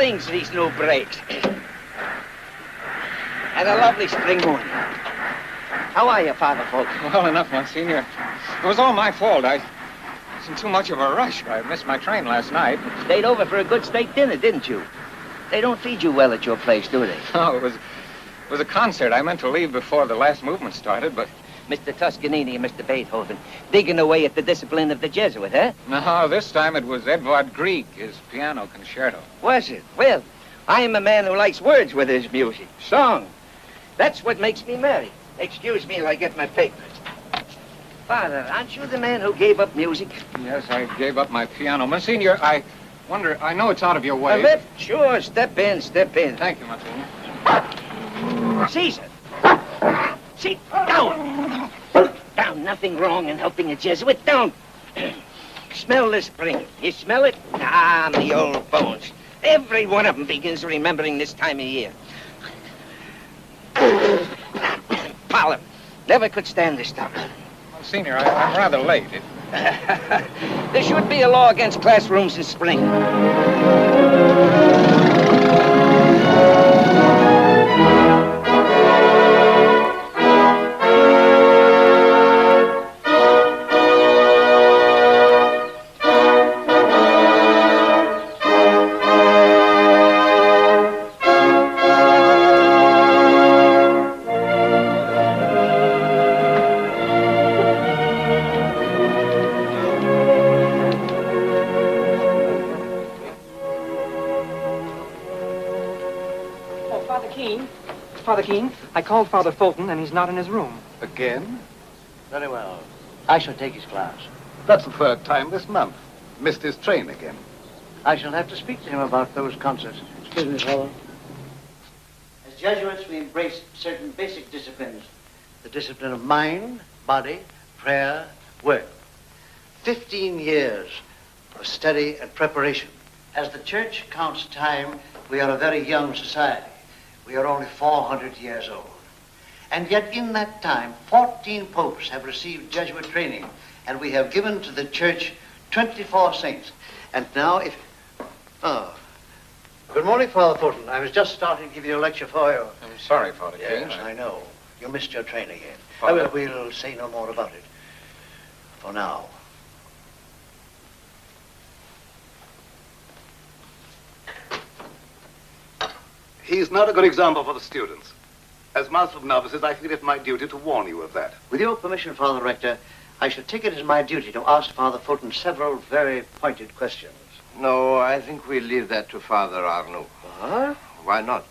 things, these new brakes. And a lovely spring morning. How are you, Father Fulton? Well enough, Monsignor. It was all my fault. I was in too much of a rush. I missed my train last night. Stayed over for a good steak dinner, didn't you? They don't feed you well at your place, do they? No, it was a concert. I meant to leave before the last movement started, but... Mr. Toscanini and Mr. Beethoven digging away at the discipline of the Jesuit, huh? No, this time it was Edvard Grieg, his piano concerto. Was it? Well, I am a man who likes words with his music. Song. That's what makes me merry. Excuse me while I get my papers. Father, aren't you the man who gave up music? Yes, I gave up my piano. Monsignor, I wonder, I know it's out of your way. A lift? Sure, step in, step in. Thank you, Monsignor. Caesar! Sit down! Down, nothing wrong in helping a Jesuit. Down! Smell this spring. You smell it? Ah, the old bones. Every one of them begins remembering this time of year. Pollen. Never could stand this stuff. Monsignor, I'm rather late. There should be a law against classrooms in spring. Father Keene, I called Father Fulton, and he's not in his room. Again? Very well. I shall take his class. That's the third time this month. Missed his train again. I shall have to speak to him about those concerts. Excuse me, Father. As Jesuits, we embrace certain basic disciplines. The discipline of mind, body, prayer, work. 15 years of study and preparation. As the Church counts time, we are a very young society. We are only 400 years old. And yet in that time, 14 popes have received Jesuit training, and we have given to the Church 24 saints. And now if... Oh. Good morning, Father Fulton. I was just starting to give you a lecture for you. I'm sorry, Father Keene. Yes, I know. You missed your train again. Father... We'll say no more about it. For now. He's not a good example for the students. As Master of Novices, I feel it my duty to warn you of that. With your permission, Father Rector, I shall take it as my duty to ask Father Fulton several very pointed questions. No, I think we'll leave that to Father Arnaud. Huh? Why not?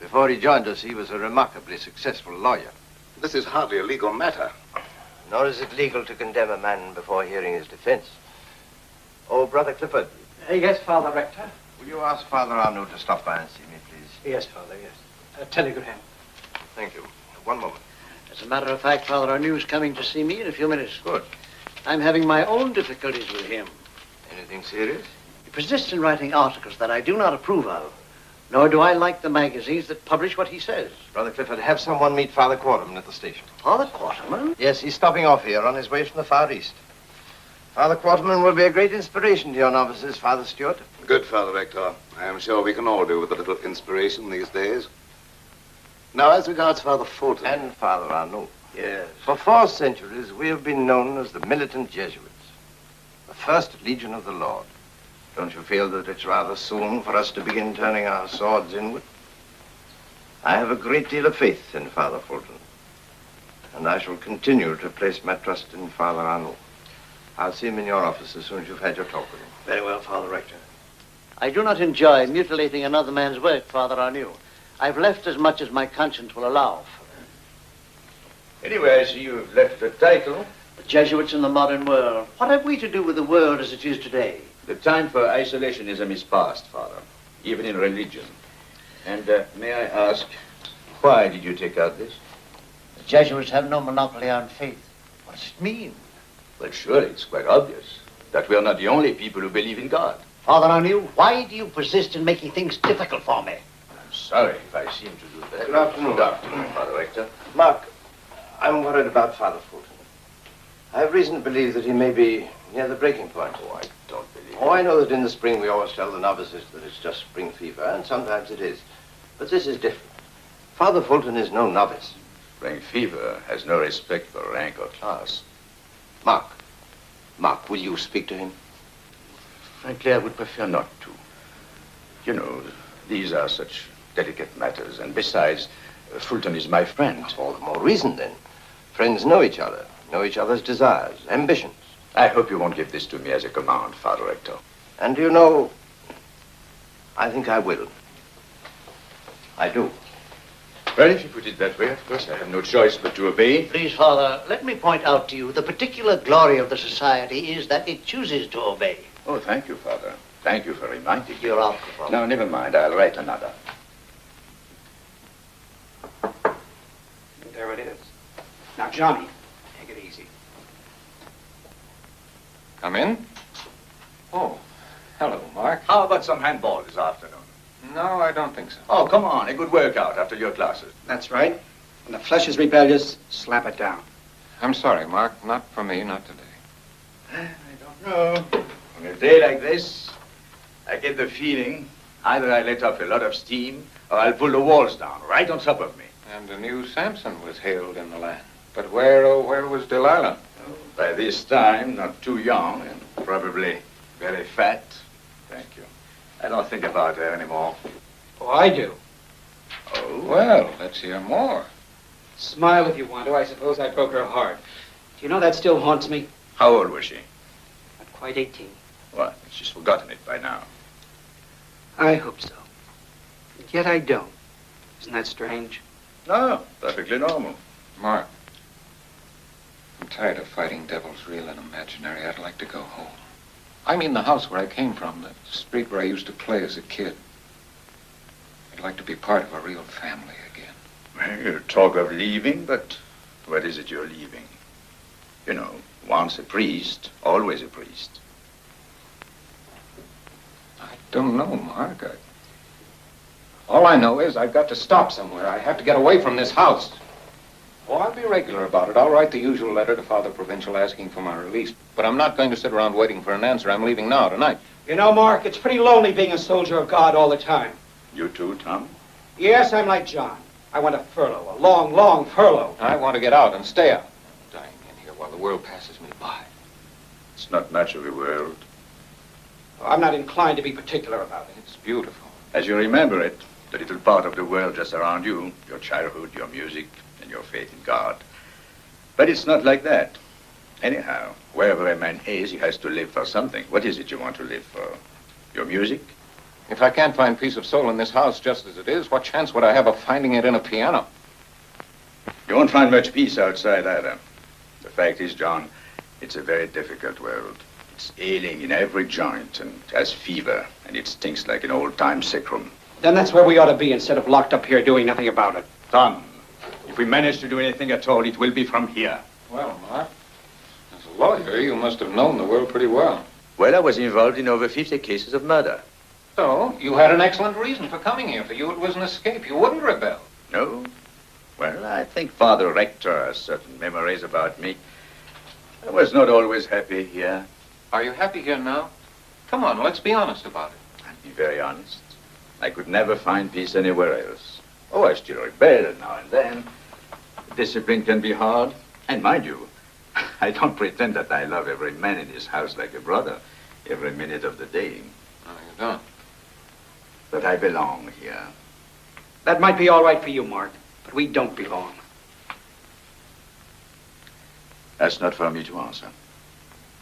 Before he joined us, he was a remarkably successful lawyer. This is hardly a legal matter. Nor is it legal to condemn a man before hearing his defense. Oh, Brother Clifford. Yes, Father Rector. Will you ask Father Arnaud to stop by and see me, please? Yes, Father, yes. Telegram. Thank you. One moment. As a matter of fact, Father Arnaud's coming to see me in a few minutes. Good. I'm having my own difficulties with him. Anything serious? He persists in writing articles that I do not approve of, nor do I like the magazines that publish what he says. Brother Clifford, have someone meet Father Quarterman at the station. Father Quarterman? Yes, he's stopping off here on his way from the Far East. Father Quarterman will be a great inspiration to your novices, Father Stewart. Good, Father Rector. I am sure we can all do with a little inspiration these days. Now, as regards Father Fulton... And Father Arnaud. Yes. For 4 centuries, we have been known as the militant Jesuits. The first legion of the Lord. Don't you feel that it's rather soon for us to begin turning our swords inward? I have a great deal of faith in Father Fulton. And I shall continue to place my trust in Father Arnaud. I'll see him in your office as soon as you've had your talk with him. Very well, Father Rector. I do not enjoy mutilating another man's work, Father Arnaud. I've left as much as my conscience will allow. Anyway, I see you've left the title. The Jesuits in the modern world. What have we to do with the world as it is today? The time for isolationism is past, Father, even in religion. And may I ask, why did you take out this? The Jesuits have no monopoly on faith. What does it mean? Well, surely it's quite obvious that we are not the only people who believe in God. Father Arnaud, why do you persist in making things difficult for me? I'm sorry if I seem to do that. Good afternoon. Good afternoon, Father Rector. Mark, I'm worried about Father Fulton. I have reason to believe that he may be near the breaking point. Oh, I don't believe Oh, I know that in the spring we always tell the novices that it's just spring fever, and sometimes it is. But this is different. Father Fulton is no novice. Spring fever has no respect for rank or class. Mark. Mark, will you speak to him? Frankly, I would prefer not to. You know, these are such delicate matters, and besides, Fulton is my friend. All the more reason, then. Friends know each other's desires, ambitions. I hope you won't give this to me as a command, Father Rector. And you know, I think I will. I do. Well, if you put it that way, of course, I have no choice but to obey. Please, Father, let me point out to you the particular glory of the society is that it chooses to obey. Oh, thank you, Father. Thank you for reminding me. You're welcome. No, never mind. I'll write another. There it is. Now, Johnny, take it easy. Come in. Oh, hello, Mark. How about some handball this afternoon? No, I don't think so. Oh, come on. A good workout after your classes. That's right. When the flesh is rebellious, slap it down. I'm sorry, Mark. Not for me, not today. I don't know. On a day like this, I get the feeling either I let off a lot of steam or I'll pull the walls down right on top of me. And a new Samson was hailed in the land. But where, oh, where was Delilah? By this time, not too young and probably very fat. Thank you. I don't think about her anymore. Oh, I do. Oh? Well, let's hear more. Smile if you want to. I suppose I broke her heart. Do you know that still haunts me? How old was she? Not quite 18. What? She's forgotten it by now. I hope so. And yet I don't. Isn't that strange? No, perfectly normal. Mark, I'm tired of fighting devils, real and imaginary. I'd like to go home. I mean the house where I came from, the street where I used to play as a kid. I'd like to be part of a real family again. Well, you talk of leaving, but what is it you're leaving? You know, once a priest, always a priest. I don't know, Mark. All I know is I've got to stop somewhere. I have to get away from this house. Oh, I'll be regular about it. I'll write the usual letter to Father Provincial asking for my release. But I'm not going to sit around waiting for an answer. I'm leaving now, tonight. You know, Mark, it's pretty lonely being a soldier of God all the time. You too, Tom? Yes, I'm like John. I want a furlough, a long, long furlough. I want to get out and stay out. I'm dying in here while the world passes me by. It's not much of a world. I'm not inclined to be particular about it. It's beautiful. As you remember it, the little part of the world just around you, your childhood, your music, and your faith in God. But it's not like that. Anyhow, wherever a man is, he has to live for something. What is it you want to live for? Your music? If I can't find peace of soul in this house just as it is, what chance would I have of finding it in a piano? You won't find much peace outside either. The fact is, John, it's a very difficult world. It's ailing in every joint and it has fever, and it stinks like an old-time sick room. Then that's where we ought to be instead of locked up here doing nothing about it. Tom, if we manage to do anything at all, it will be from here. Well, Mark, as a lawyer, you must have known the world pretty well. Well, I was involved in over 50 cases of murder. So, you had an excellent reason for coming here. For you, it was an escape. You wouldn't rebel. No? Well, I think Father Rector has certain memories about me. I was not always happy here. Are you happy here now? Come on, let's be honest about it. I'll be very honest. I could never find peace anywhere else. Oh, I still rebel now and then. Discipline can be hard. And mind you, I don't pretend that I love every man in this house like a brother, every minute of the day. No, you don't. But I belong here. That might be all right for you, Mark, but we don't belong. That's not for me to answer.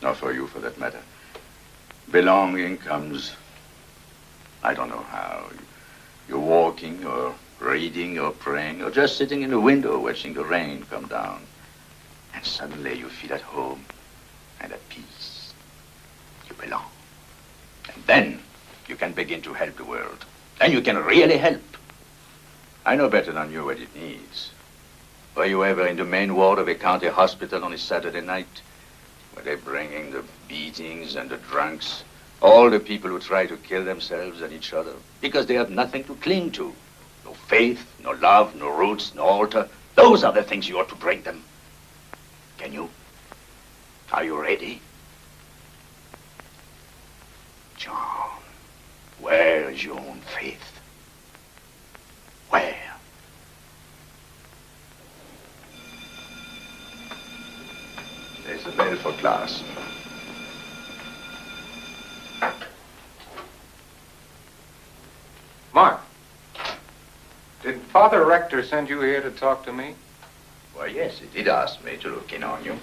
Nor for you, for that matter. Belonging comes, I don't know how. You're walking, or reading, or praying, or just sitting in the window watching the rain come down. And suddenly you feel at home and at peace. You belong. And then you can begin to help the world. Then you can really help. I know better than you what it needs. Were you ever in the main ward of a county hospital on a Saturday night? Where they bringing the beatings and the drunks, all the people who try to kill themselves and each other because they have nothing to cling to. No faith, no love, no roots, no altar. Those are the things you ought to bring them. Can you? Are you ready? is your own faith. Where? There's a bell for class. Mark, did Father Rector send you here to talk to me? Why, yes, he did ask me to look in on you.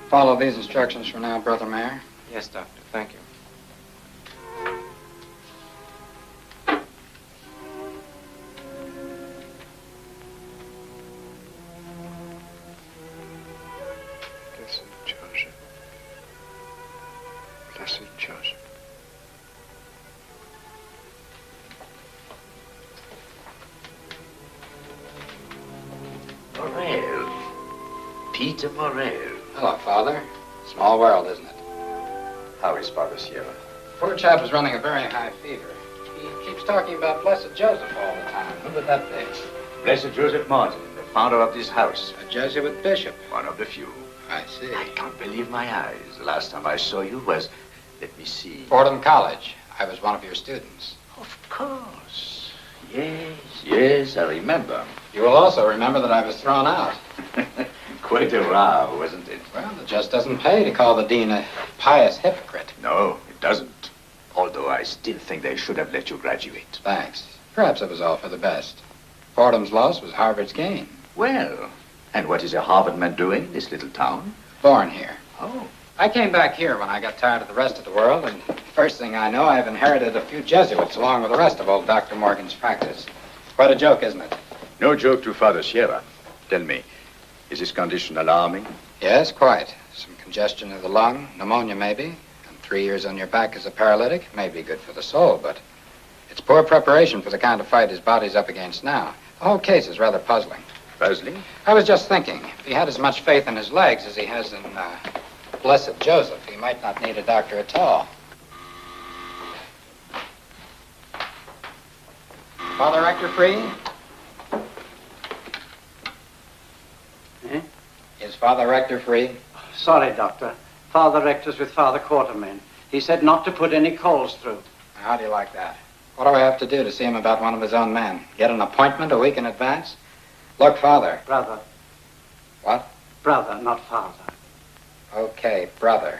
Follow these instructions for now, Brother Mayor. Yes, Doctor. Thank you. Blessed Joseph. Blessed Joseph. Morel. Peter Morel. Hello, Father. Small world, isn't it? How is Father Sierra? Poor chap is running a very high fever. He keeps talking about Blessed Joseph all the time. Who would that be? Blessed Joseph Martin, the founder of this house. A Jesuit bishop. One of the few. I see. I can't believe my eyes. The last time I saw you was, let me see. Fordham College. I was one of your students. Of course. Yes, I remember. You will also remember that I was thrown out. Quite a row, wasn't it? Well, it just doesn't pay to call the dean a pious hypocrite. No, it doesn't. Although I still think they should have let you graduate. Thanks. Perhaps it was all for the best. Fordham's loss was Harvard's gain. Well, and what is a Harvard man doing in this little town? Born here. Oh. I came back here when I got tired of the rest of the world, and first thing I know, I've inherited a few Jesuits along with the rest of old Dr. Morgan's practice. Quite a joke, isn't it? No joke to Father Sierra. Tell me, is his condition alarming? Yes, quite. Some congestion of the lung, pneumonia maybe, and 3 years on your back as a paralytic may be good for the soul, but it's poor preparation for the kind of fight his body's up against now. The whole case is rather puzzling. Puzzling? I was just thinking, if he had as much faith in his legs as he has in Blessed Joseph, he might not need a doctor at all. Father Rector free? Eh? Is Father Rector free? Sorry, Doctor. Father Rector's with Father Quartermain. He said not to put any calls through. How do you like that? What do I have to do to see him about one of his own men? Get an appointment a week in advance? Look, Father. Brother. What? Brother, not father. Okay, brother.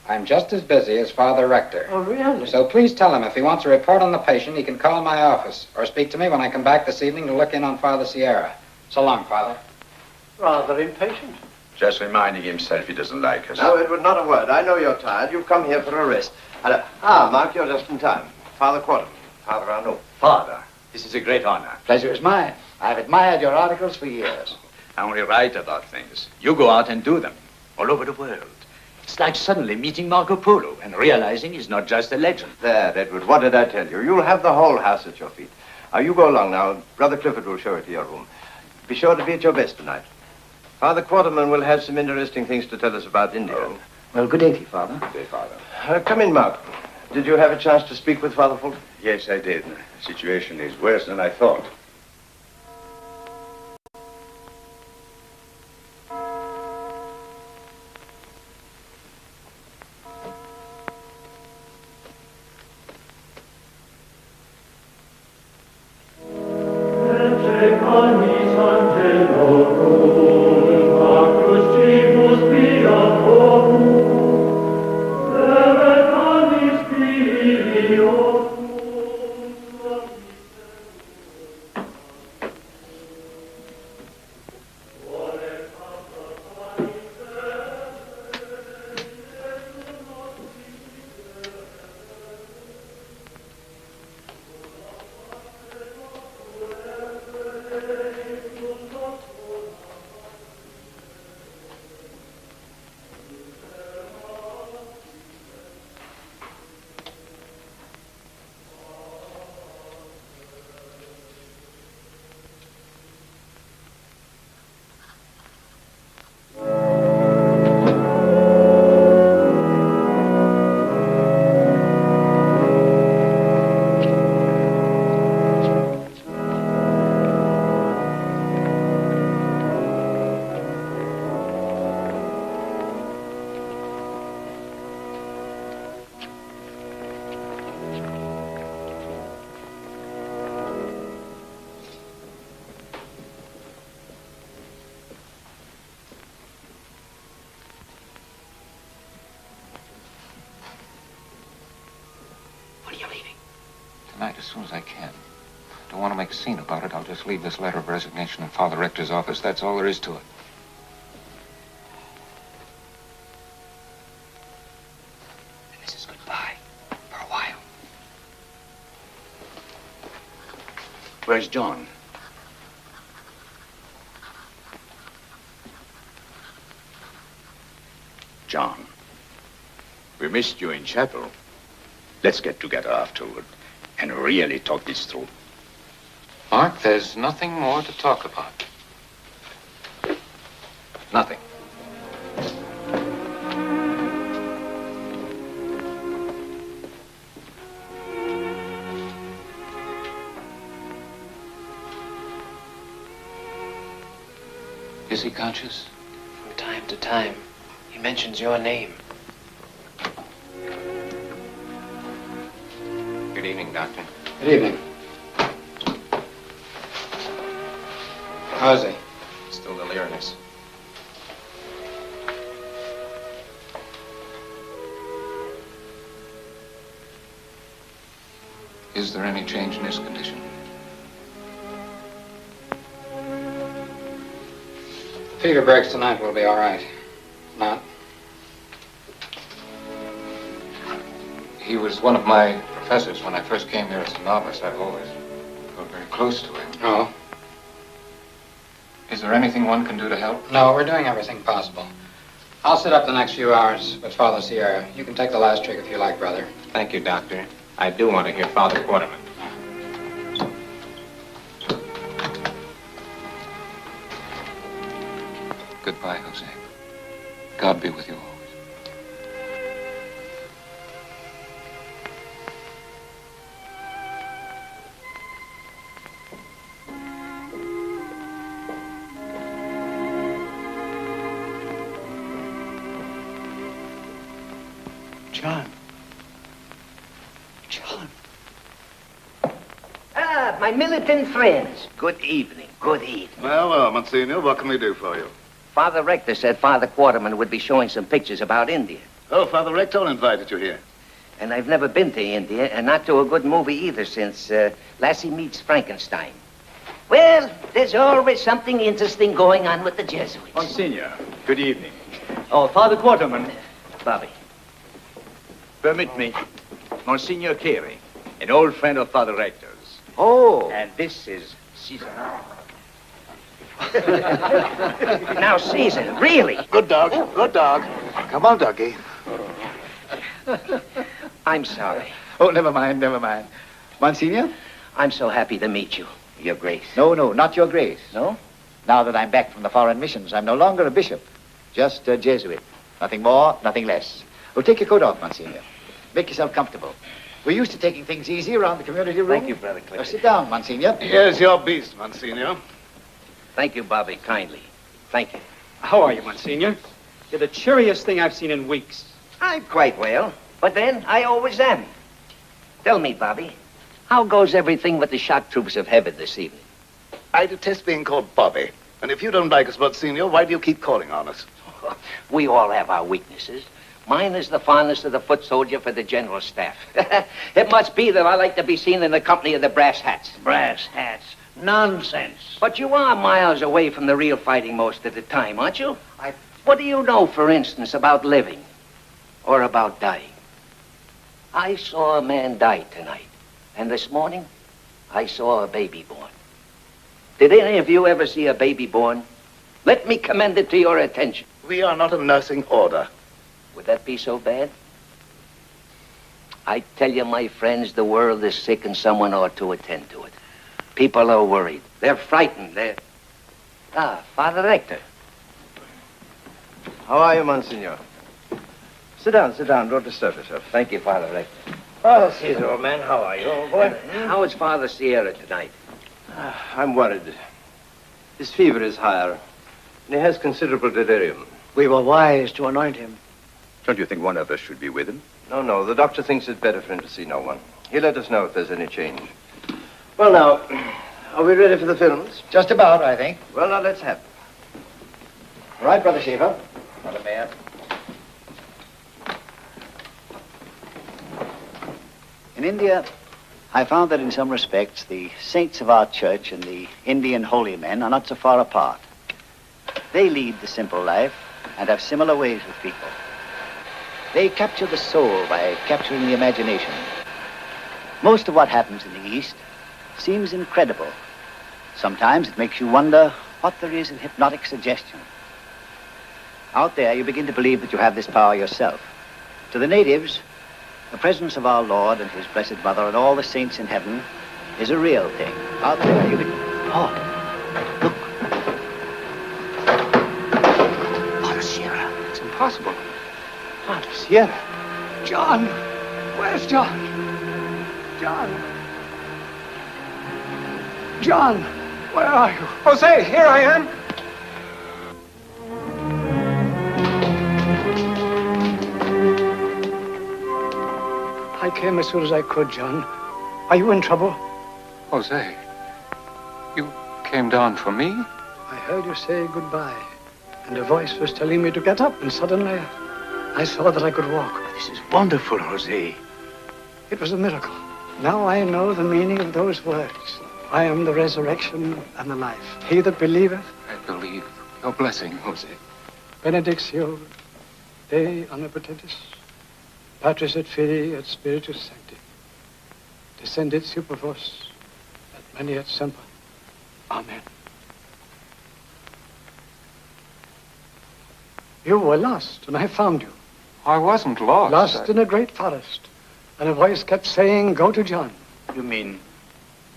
I'm just as busy as Father Rector. Oh, really? So please tell him if he wants a report on the patient, he can call my office or speak to me when I come back this evening to look in on Father Sierra. So long, Father. Rather impatient. Just reminding himself he doesn't like us. No, Edward, not a word. I know you're tired. You've come here for a rest. Mark, you're just in time. Father Quartermain. Father Arnaud. Father, this is a great honor. Pleasure is mine. I've admired your articles for years. I only write about things. You go out and do them. All over the world. It's like suddenly meeting Marco Polo and realizing he's not just a legend. There, Edward, what did I tell you? You'll have the whole house at your feet. You go along now. Brother Clifford will show you to your room. Be sure to be at your best tonight. Father Quartermain will have some interesting things to tell us about India. Oh. Well, good day to you, Father. Good day, Father. Come in, Mark. Did you have a chance to speak with Father Fulton? Yes, I did. The situation is worse than I thought. Tonight, as soon as I can. Don't want to make a scene about it. I'll just leave this letter of resignation in Father Rector's office. That's all there is to it. And this is goodbye for a while. Where's John? John, we missed you in chapel. Let's get together afterward and really talk this through. Mark, there's nothing more to talk about. Nothing. Is he conscious? From time to time, he mentions your name. Good evening, Doctor. Good evening. How is he? Still delirious. Is there any change in his condition? Fever breaks tonight, we'll be all right. Not? He was one of my professors when I first came here as a novice. I've always felt very close to him. Oh? Is there anything one can do to help? No, we're doing everything possible. I'll sit up the next few hours with Father Sierra. You can take the last trick if you like, brother. Thank you, Doctor. I do want to hear Father Quarterman. Goodbye, Jose. God be with you always. John. John. Ah, my militant friends. Good evening. Good evening. Well, well, Monsignor, what can we do for you? Father Rector said Father Quarterman would be showing some pictures about India. Oh, Father Rector invited you here. And I've never been to India, and not to a good movie either since Lassie Meets Frankenstein. Well, there's always something interesting going on with the Jesuits. Monsignor, good evening. Oh, Father Quarterman. Bobby. Permit me, Monsignor Carey, an old friend of Father Rector's. Oh. And this is Caesar. Now, Caesar, really? Good dog, good dog. Come on, doggy. I'm sorry. Oh, never mind, never mind. Monsignor? I'm so happy to meet you, Your Grace. No, no, not your grace. No? Now that I'm back from the foreign missions, I'm no longer a bishop, just a Jesuit. Nothing more, nothing less. Oh, take your coat off, Monsignor. Make yourself comfortable. We're used to taking things easy around the community room. Thank you, Brother Now, Clifford. sit down, Monsignor. Here's your beast, Monsignor. Thank you, Bobby, kindly. Thank you. How are you, Monsignor? You're the cheeriest thing I've seen in weeks. I'm quite well, but then I always am. Tell me, Bobby, how goes everything with the shock troops of heaven this evening? I detest being called Bobby. And if you don't like us, Monsignor, why do you keep calling on us? We all have our weaknesses. Mine is the fondness of the foot soldier for the general staff. It must be that I like to be seen in the company of the brass hats. Brass hats. Nonsense. But you are miles away from the real fighting most of the time, aren't you? What do you know, for instance, about living or about dying? I saw a man die tonight, and this morning I saw a baby born. Did any of you ever see a baby born? Let me commend it to your attention. We are not a nursing order. Would that be so bad? I tell you, my friends, the world is sick and someone ought to attend to it. People are worried. They're frightened. Father Rector. How are you, Monsignor? Sit down. Don't disturb yourself. Thank you, Father Rector. Oh, Caesar, old man, how are you, old boy? How is Father Sierra tonight? I'm worried. His fever is higher, and he has considerable delirium. We were wise to anoint him. Don't you think one of us should be with him? No, the doctor thinks it better for him to see no one. He'll let us know if there's any change. Well, now, are we ready for the films? Just about, I think. Well, now, let's have it. All right, Brother Shiva. Brother Mayor. In India, I found that in some respects, the saints of our church and the Indian holy men are not so far apart. They lead the simple life and have similar ways with people. They capture the soul by capturing the imagination. Most of what happens in the East seems incredible. Sometimes it makes you wonder what there is in hypnotic suggestion. Out there, you begin to believe that you have this power yourself. To the natives, the presence of our Lord and his Blessed Mother and all the saints in heaven is a real thing. Out there, you begin... Oh, look. Father Sierra. It's impossible. Father Sierra. John. Where's John? John. John, where are you? Jose, here I am. I came as soon as I could, John. Are you in trouble? Jose, you came down for me? I heard you say goodbye, and a voice was telling me to get up, and suddenly I saw that I could walk. This is wonderful, Jose. It was a miracle. Now I know the meaning of those words. I am the resurrection and the life. He that believeth... I believe your blessing, Jose. Benedictio Dei omnipotentis, Patris et Filii et Spiritus Sancti, descendit super vos, et maneat semper. Amen. You were lost, and I found you. I wasn't lost. Lost in a great forest. And a voice kept saying, go to John. You mean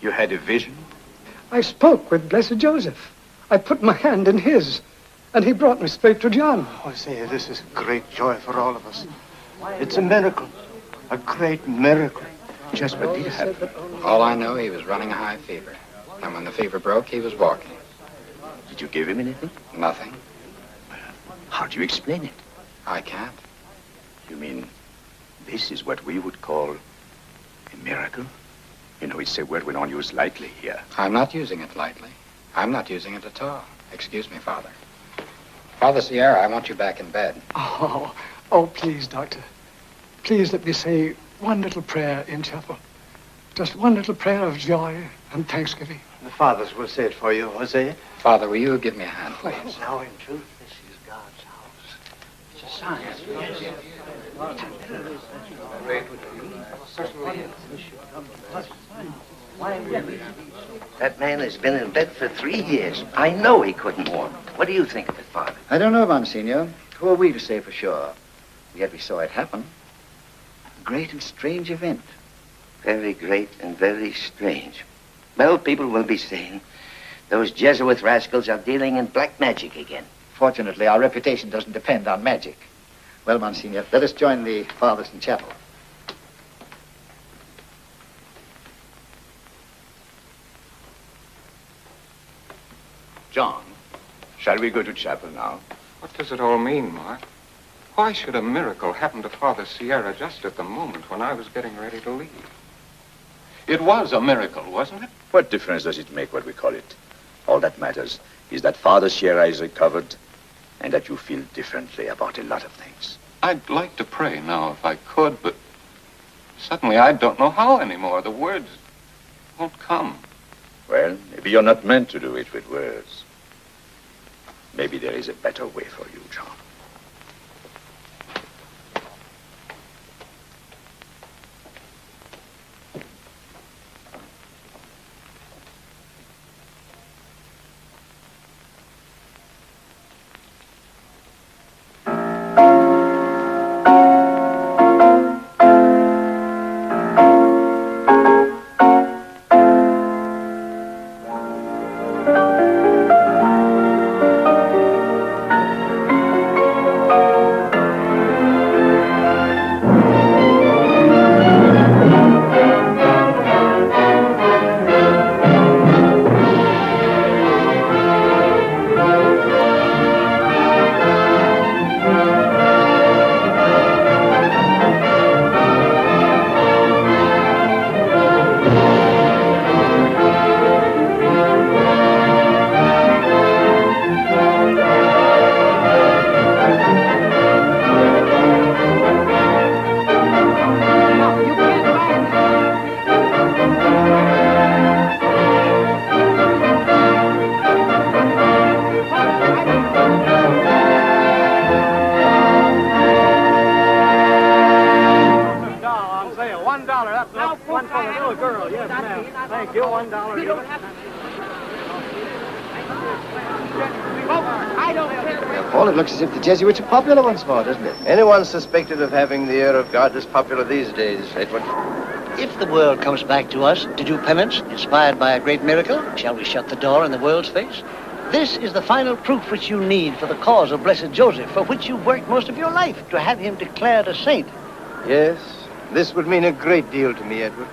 you had a vision? I spoke with Blessed Joseph. I put my hand in his, and he brought me straight to John. Jose, this is great joy for all of us. It's a miracle. A great miracle. Just what did happen? All I know, he was running a high fever. And when the fever broke, he was walking. Did you give him anything? Nothing. How do you explain it? I can't. You mean this is what we would call a miracle? You know, it's a word we don't use lightly here. I'm not using it lightly. I'm not using it at all. Excuse me, Father. Father Sierra, I want you back in bed. Oh, please, Doctor. Please let me say one little prayer in chapel. Just one little prayer of joy and thanksgiving. The fathers will say it for you, Jose. Father, will you give me a hand, please? Now, in truth, this is God's house. It's a sign. That man has been in bed for 3 years. I know he couldn't walk. What do you think of it, Father? I don't know, Monsignor. Who are we to say for sure? Yet we saw it happen. A great and strange event. Very great and very strange. Well, people will be saying those Jesuit rascals are dealing in black magic again. Fortunately, our reputation doesn't depend on magic. Well, Monsignor, let us join the fathers in chapel. John, shall we go to chapel now? What does it all mean, Mark? Why should a miracle happen to Father Sierra just at the moment when I was getting ready to leave? It was a miracle, wasn't it? What difference does it make what we call it? All that matters is that Father Sierra is recovered and that you feel differently about a lot of things. I'd like to pray now if I could, but suddenly I don't know how anymore. The words won't come. Well, maybe you're not meant to do it with words. Maybe there is a better way for you, John. Paul, it looks as if the Jesuits are popular once more, doesn't it? Anyone suspected of having the air of God is popular these days, Edward. If the world comes back to us to do penance, inspired by a great miracle, shall we shut the door in the world's face? This is the final proof which you need for the cause of Blessed Joseph, for which you've worked most of your life, to have him declared a saint. Yes, this would mean a great deal to me, Edward.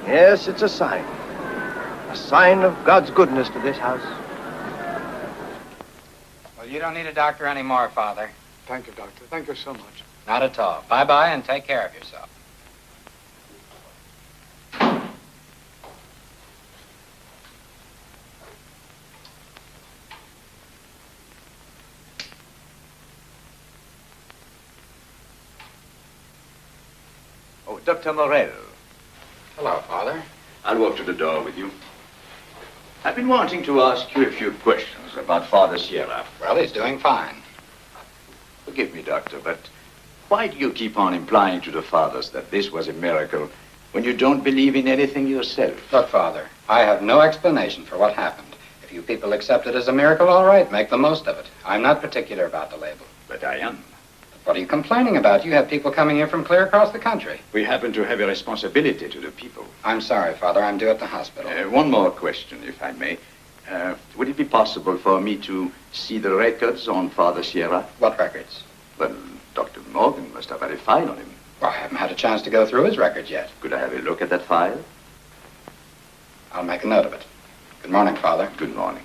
Yes, it's a sign. A sign of God's goodness to this house. Well, you don't need a doctor anymore, Father. Thank you, Doctor. Thank you so much. Not at all. Bye-bye and take care of yourself. Oh, Dr. Morel. Hello, Father. I'll walk to the door with you. I've been wanting to ask you a few questions about Father Sierra. Well, he's doing fine. Forgive me, Doctor, but why do you keep on implying to the fathers that this was a miracle when you don't believe in anything yourself? Look, Father, I have no explanation for what happened. If you people accept it as a miracle, all right, make the most of it. I'm not particular about the label. But I am. What are you complaining about? You have people coming here from clear across the country. We happen to have a responsibility to the people. I'm sorry, Father. I'm due at the hospital. One more question, if I may. Would it be possible for me to see the records on Father Sierra? What records? Well, Dr. Morgan must have had a file on him. Well, I haven't had a chance to go through his records yet. Could I have a look at that file? I'll make a note of it. Good morning, Father. Good morning.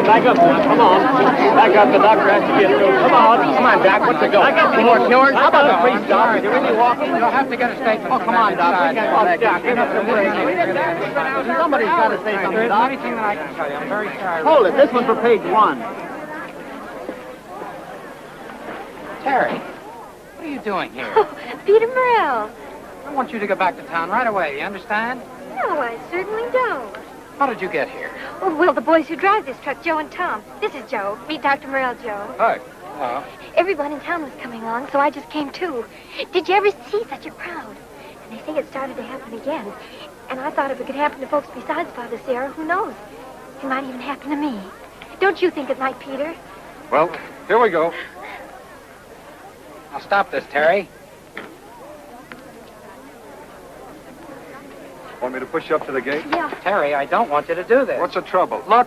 Back up now, come on. Back up, the doctor has to get through. Come on, Doc, what's the go? I got any more cures? How about the priest, Doc? You're really walking? You'll have to get a statement. Oh, come on, Doc. We can't Doc, enough to worry. Somebody's got to say something, Doc. Anything that I can tell you. I'm very sorry. Hold it, this one's for page 1. Terry, what are you doing here? Oh, Peter Morel. I want you to go back to town right away. You understand? No, I certainly don't. How did you get here? Oh, well, the boys who drive this truck, Joe and Tom. This is Joe. Meet Dr. Morel, Joe. Hi. Hello. Everyone in town was coming along, so I just came too. Did you ever see such a crowd? And they say it started to happen again. And I thought if it could happen to folks besides Father Sierra, who knows? It might even happen to me. Don't you think it might, Peter? Well, here we go. Now stop this, Terry. Want me to push you up to the gate? Yeah. Terry, I don't want you to do this. What's the trouble? Look,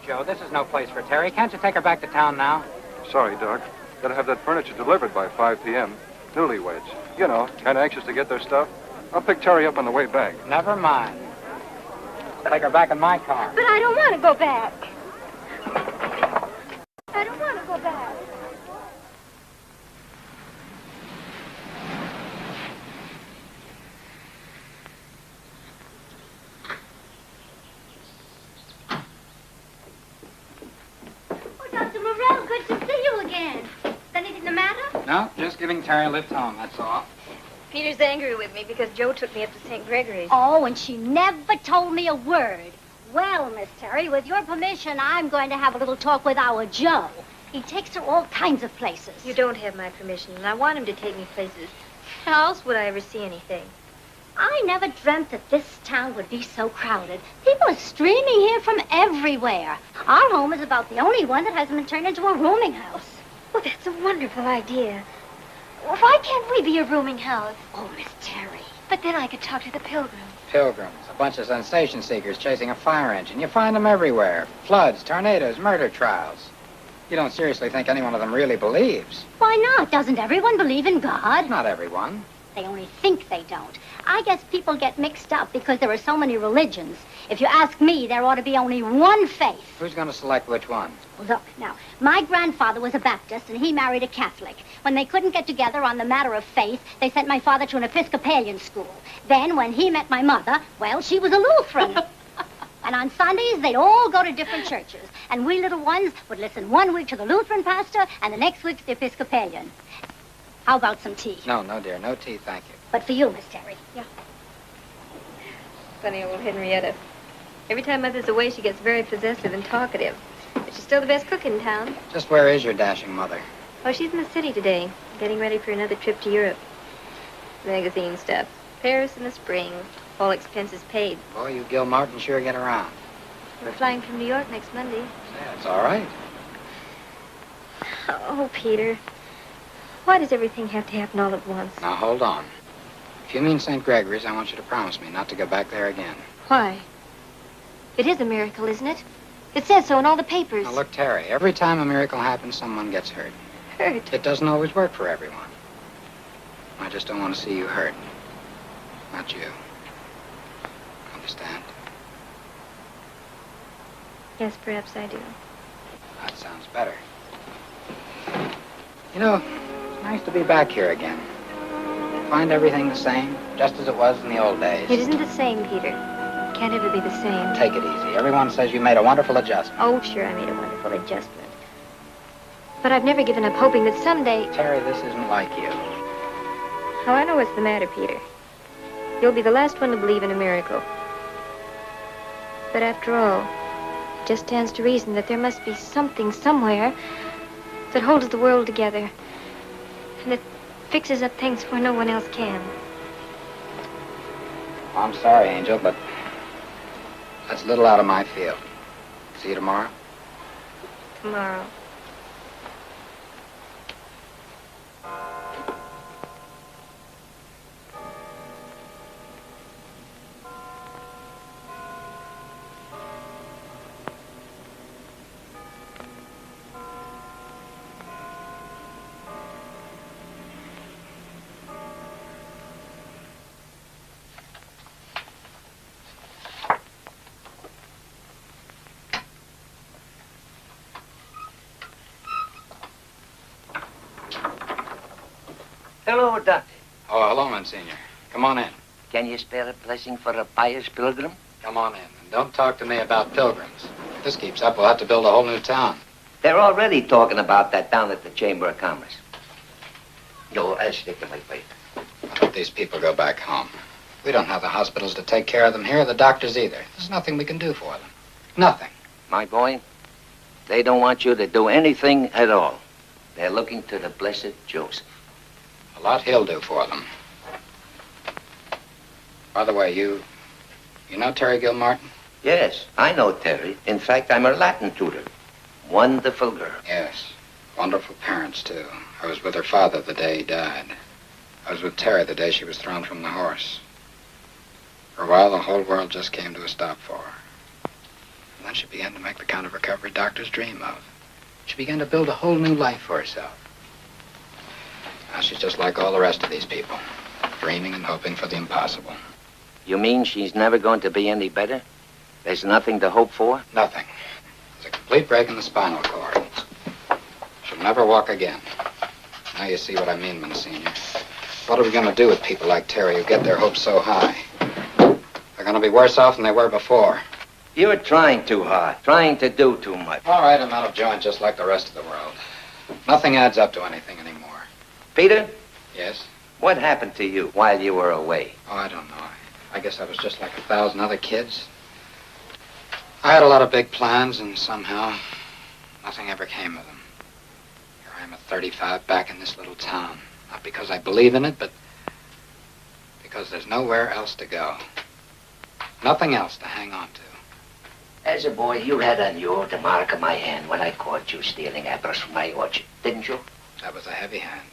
Joe, this is no place for Terry. Can't you take her back to town now? Sorry, Doc. Gotta have that furniture delivered by 5 p.m. Newlyweds. You know, kind of anxious to get their stuff. I'll pick Terry up on the way back. Never mind. Take her back in my car. But I don't want to go back. I don't want to go back. Dr. Morel, good to see you again. Is anything the matter? No, just giving Terry a lift home, that's all. Peter's angry with me because Joe took me up to St. Gregory's. Oh, and she never told me a word. Well, Miss Terry, with your permission, I'm going to have a little talk with our Joe. He takes her all kinds of places. You don't have my permission, and I want him to take me places. How else would I ever see anything? I never dreamt that this town would be so crowded. People are streaming here from everywhere. Our home is about the only one that hasn't been turned into a rooming house. Well, that's a wonderful idea. Well, why can't we be a rooming house? Oh, Miss Terry. But then I could talk to the pilgrims. Pilgrims, a bunch of sensation seekers chasing a fire engine. You find them everywhere. Floods, tornadoes, murder trials. You don't seriously think any one of them really believes? Why not? Doesn't everyone believe in God? Not everyone. They only think they don't. I guess people get mixed up because there are so many religions. If you ask me, there ought to be only one faith. Who's going to select which one? Look, now, my grandfather was a Baptist, and he married a Catholic. When they couldn't get together on the matter of faith, they sent my father to an Episcopalian school. Then, when he met my mother, well, she was a Lutheran. And on Sundays, they'd all go to different churches. And we little ones would listen one week to the Lutheran pastor, and the next week to the Episcopalian. How about some tea? No, dear. No tea, thank you. But for you, Miss Terry. Yeah. Funny old Henrietta. Every time Mother's away, she gets very possessive and talkative. But she's still the best cook in town. Just where is your dashing mother? Oh, she's in the city today, getting ready for another trip to Europe. Magazine stuff. Paris in the spring. All expenses paid. Boy, you Gil Martin sure get around. We're flying from New York next Monday. Yeah, it's all right. Oh, Peter. Why does everything have to happen all at once? Now, hold on. If you mean St. Gregory's, I want you to promise me not to go back there again. Why? It is a miracle, isn't it? It says so in all the papers. Now, look, Terry, every time a miracle happens, someone gets hurt. Hurt? It doesn't always work for everyone. I just don't want to see you hurt. Not you. Understand? Yes, perhaps I do. That sounds better. You know, it's nice to be back here again. Find everything the same, just as it was in the old days. It isn't the same, Peter. It can't ever be the same. Take it easy. Everyone says you made a wonderful adjustment. Oh, sure, I made a wonderful adjustment. But I've never given up hoping that someday... Terry, this isn't like you. Oh, I know what's the matter, Peter. You'll be the last one to believe in a miracle. But after all, it just stands to reason that there must be something somewhere that holds the world together and that fixes up things where no one else can. I'm sorry, Angel, but that's a little out of my field. See you tomorrow? Tomorrow. Hello, Doctor. Oh, hello, Monsignor. Come on in. Can you spare a blessing for a pious pilgrim? Come on in. And don't talk to me about pilgrims. If this keeps up, we'll have to build a whole new town. They're already talking about that down at the Chamber of Commerce. No, I'll stick to my plate. Let these people go back home. We don't have the hospitals to take care of them here, or the doctors either. There's nothing we can do for them. Nothing. My boy, they don't want you to do anything at all. They're looking to the blessed Joseph. A lot he'll do for them. By the way, you know Terry Gilmartin? Yes, I know Terry. In fact, I'm her Latin tutor. Wonderful girl. Yes. Wonderful parents, too. I was with her father the day he died. I was with Terry the day she was thrown from the horse. For a while, the whole world just came to a stop for her. And then she began to make the kind of recovery doctors dream of. She began to build a whole new life for herself. Now she's just like all the rest of these people, dreaming and hoping for the impossible. You mean she's never going to be any better? There's nothing to hope for? Nothing. There's a complete break in the spinal cord. She'll never walk again. Now you see what I mean, Monsignor. What are we going to do with people like Terry who get their hopes so high? They're going to be worse off than they were before. You're trying too hard, trying to do too much. All right, I'm out of joint just like the rest of the world. Nothing adds up to anything anymore. Peter? Yes? What happened to you while you were away? Oh, I don't know. I guess I was just like 1,000 other kids. I had a lot of big plans, and somehow nothing ever came of them. Here I am at 35 back in this little town. Not because I believe in it, but because there's nowhere else to go. Nothing else to hang on to. As a boy, you had on you the mark of my hand when I caught you stealing apples from my orchard, didn't you? That was a heavy hand.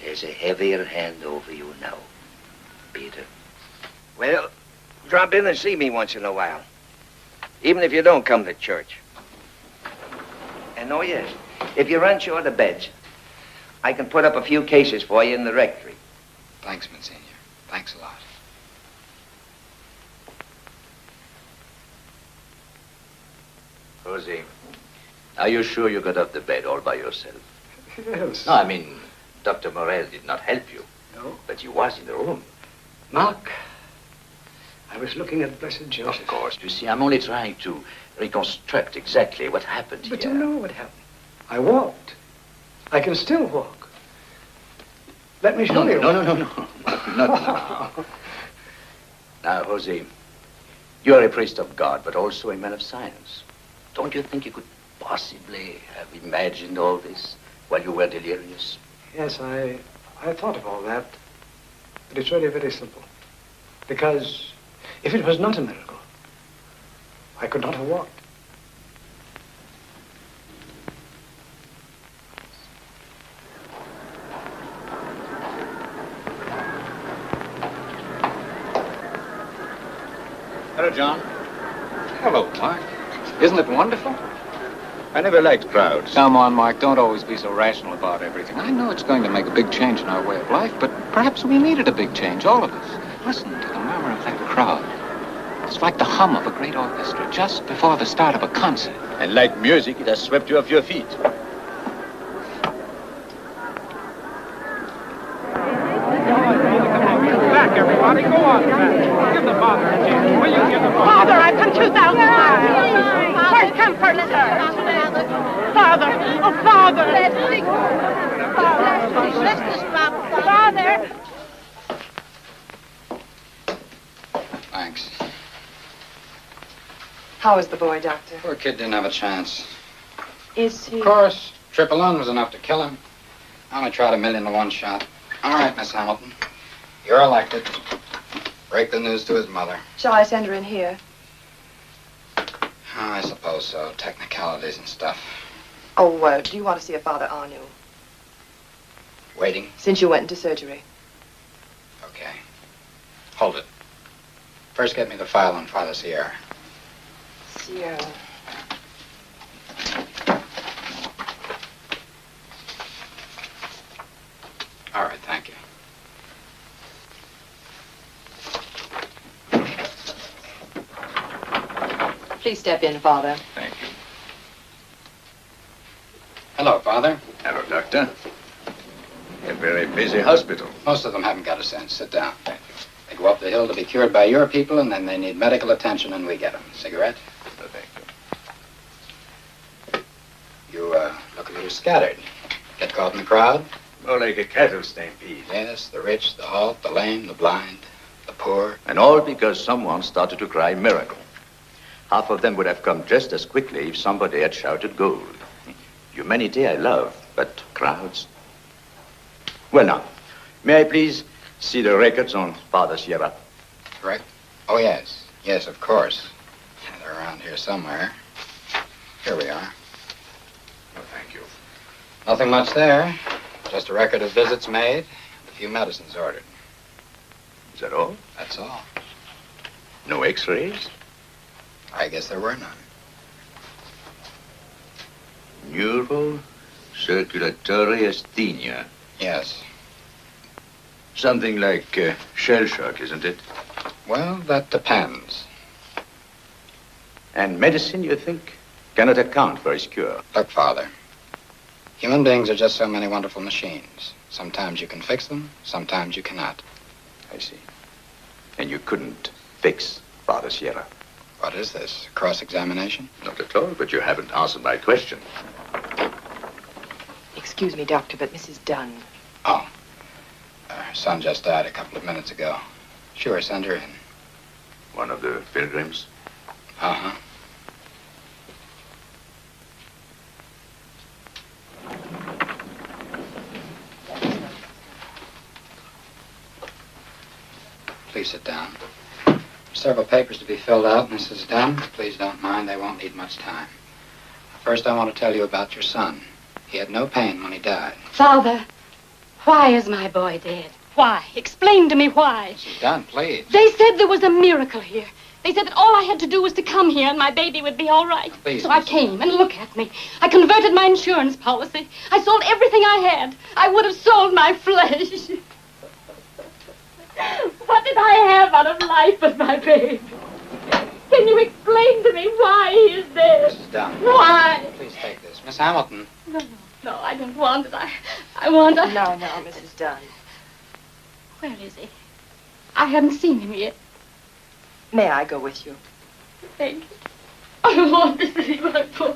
There's a heavier hand over you now, Peter. Well, drop in and see me once in a while. Even if you don't come to church. And oh yes, if you run short of beds, I can put up a few cases for you in the rectory. Thanks, Monsignor. Thanks a lot. Rosie, are you sure you got off the bed all by yourself? Yes. No, I mean, Dr. Morel did not help you. No. But you was in the room. Mark, I was looking at Blessed Joseph. Of course. You see, I'm only trying to reconstruct exactly what happened But here. you know what happened. I walked. I can still walk. Let me show you. No. Not now. Now, Rosie, You are a priest of God, but also a man of science. Don't you think you could possibly have imagined all this while you were delirious? Yes, I thought of all that. But it's really very simple. Because if it was not a miracle, I could not have walked. Hello, John. Hello, Mark. Isn't it wonderful? I never liked crowds. Come on, Mark. Don't always be so rational about everything. I know it's going to make a big change in our way of life, but perhaps we needed a big change, all of us. Listen to the murmur of that crowd. It's like the hum of a great orchestra just before the start of a concert. And like music, it has swept you off your feet. Back, everybody. Go on back. Give the father a chance. Will you give the Father, I've come 2,000 miles. First come, first serve. Father, oh, Father. Father. Thanks. How is the boy, Doctor? Poor kid didn't have a chance. Is he? Of course. Triple Lung was enough to kill him. I only tried 1,000,000 to 1 shot. All right, Miss Hamilton. You're elected. Break the news to his mother. Shall I send her in here? Oh, I suppose so. Technicalities and stuff. Oh, do you want to see a Father Arnu? Waiting. Since you went into surgery. Okay. Hold it. First, get me the file on Father Sierra. Sierra. All right, thank you. Please step in, Father. Thank you. Hello, Father. Hello, Doctor. A very busy hospital. Most of them haven't got a sense. Sit down. Thank you. They go up the hill to be cured by your people, and then they need medical attention, and we get them. Cigarette? No, thank you. You, look a little scattered. Get caught in the crowd? More like a cattle stampede. Yes, the rich, the halt, the lame, the blind, the poor. And all because someone started to cry miracle. Half of them would have come just as quickly if somebody had shouted gold. Humanity I love, but crowds? Well, now, may I please see the records on Father Sierra? Correct? Oh, yes. Yes, of course. They're around here somewhere. Here we are. Oh, thank you. Nothing much there. Just a record of visits made, a few medicines ordered. Is that all? That's all. No x-rays? I guess there were none. Neurocirculatory asthenia. Yes. Something like shell shock, isn't it? Well, that depends. And medicine, you think, cannot account for his cure? Look, Father, human beings are just so many wonderful machines. Sometimes you can fix them, sometimes you cannot. I see. And you couldn't fix Father Sierra? What is this, cross-examination? Not at all, but you haven't answered my question. Excuse me, Doctor, but Mrs. Dunn. Oh. Her son just died a couple of minutes ago. Sure, send her in. One of the pilgrims? Uh-huh. Please sit down. Several papers to be filled out, Mrs. Dunn. Please don't mind, they won't need much time. First, I want to tell you about your son. He had no pain when he died. Father, why is my boy dead? Why? Explain to me why. Mrs. Dunn, please. They said there was a miracle here. They said that all I had to do was to come here and my baby would be all right. Please, so I came, and look at me. I converted my insurance policy. I sold everything I had. I would have sold my flesh. What did I have out of life but my baby? Can you explain to me why he is dead? Mrs. Dunn. Why? Please take this. Miss Hamilton. No, I don't want it. I want a... No, Mrs. Dunn. Where is he? I haven't seen him yet. May I go with you? Thank you. I want to see my boy.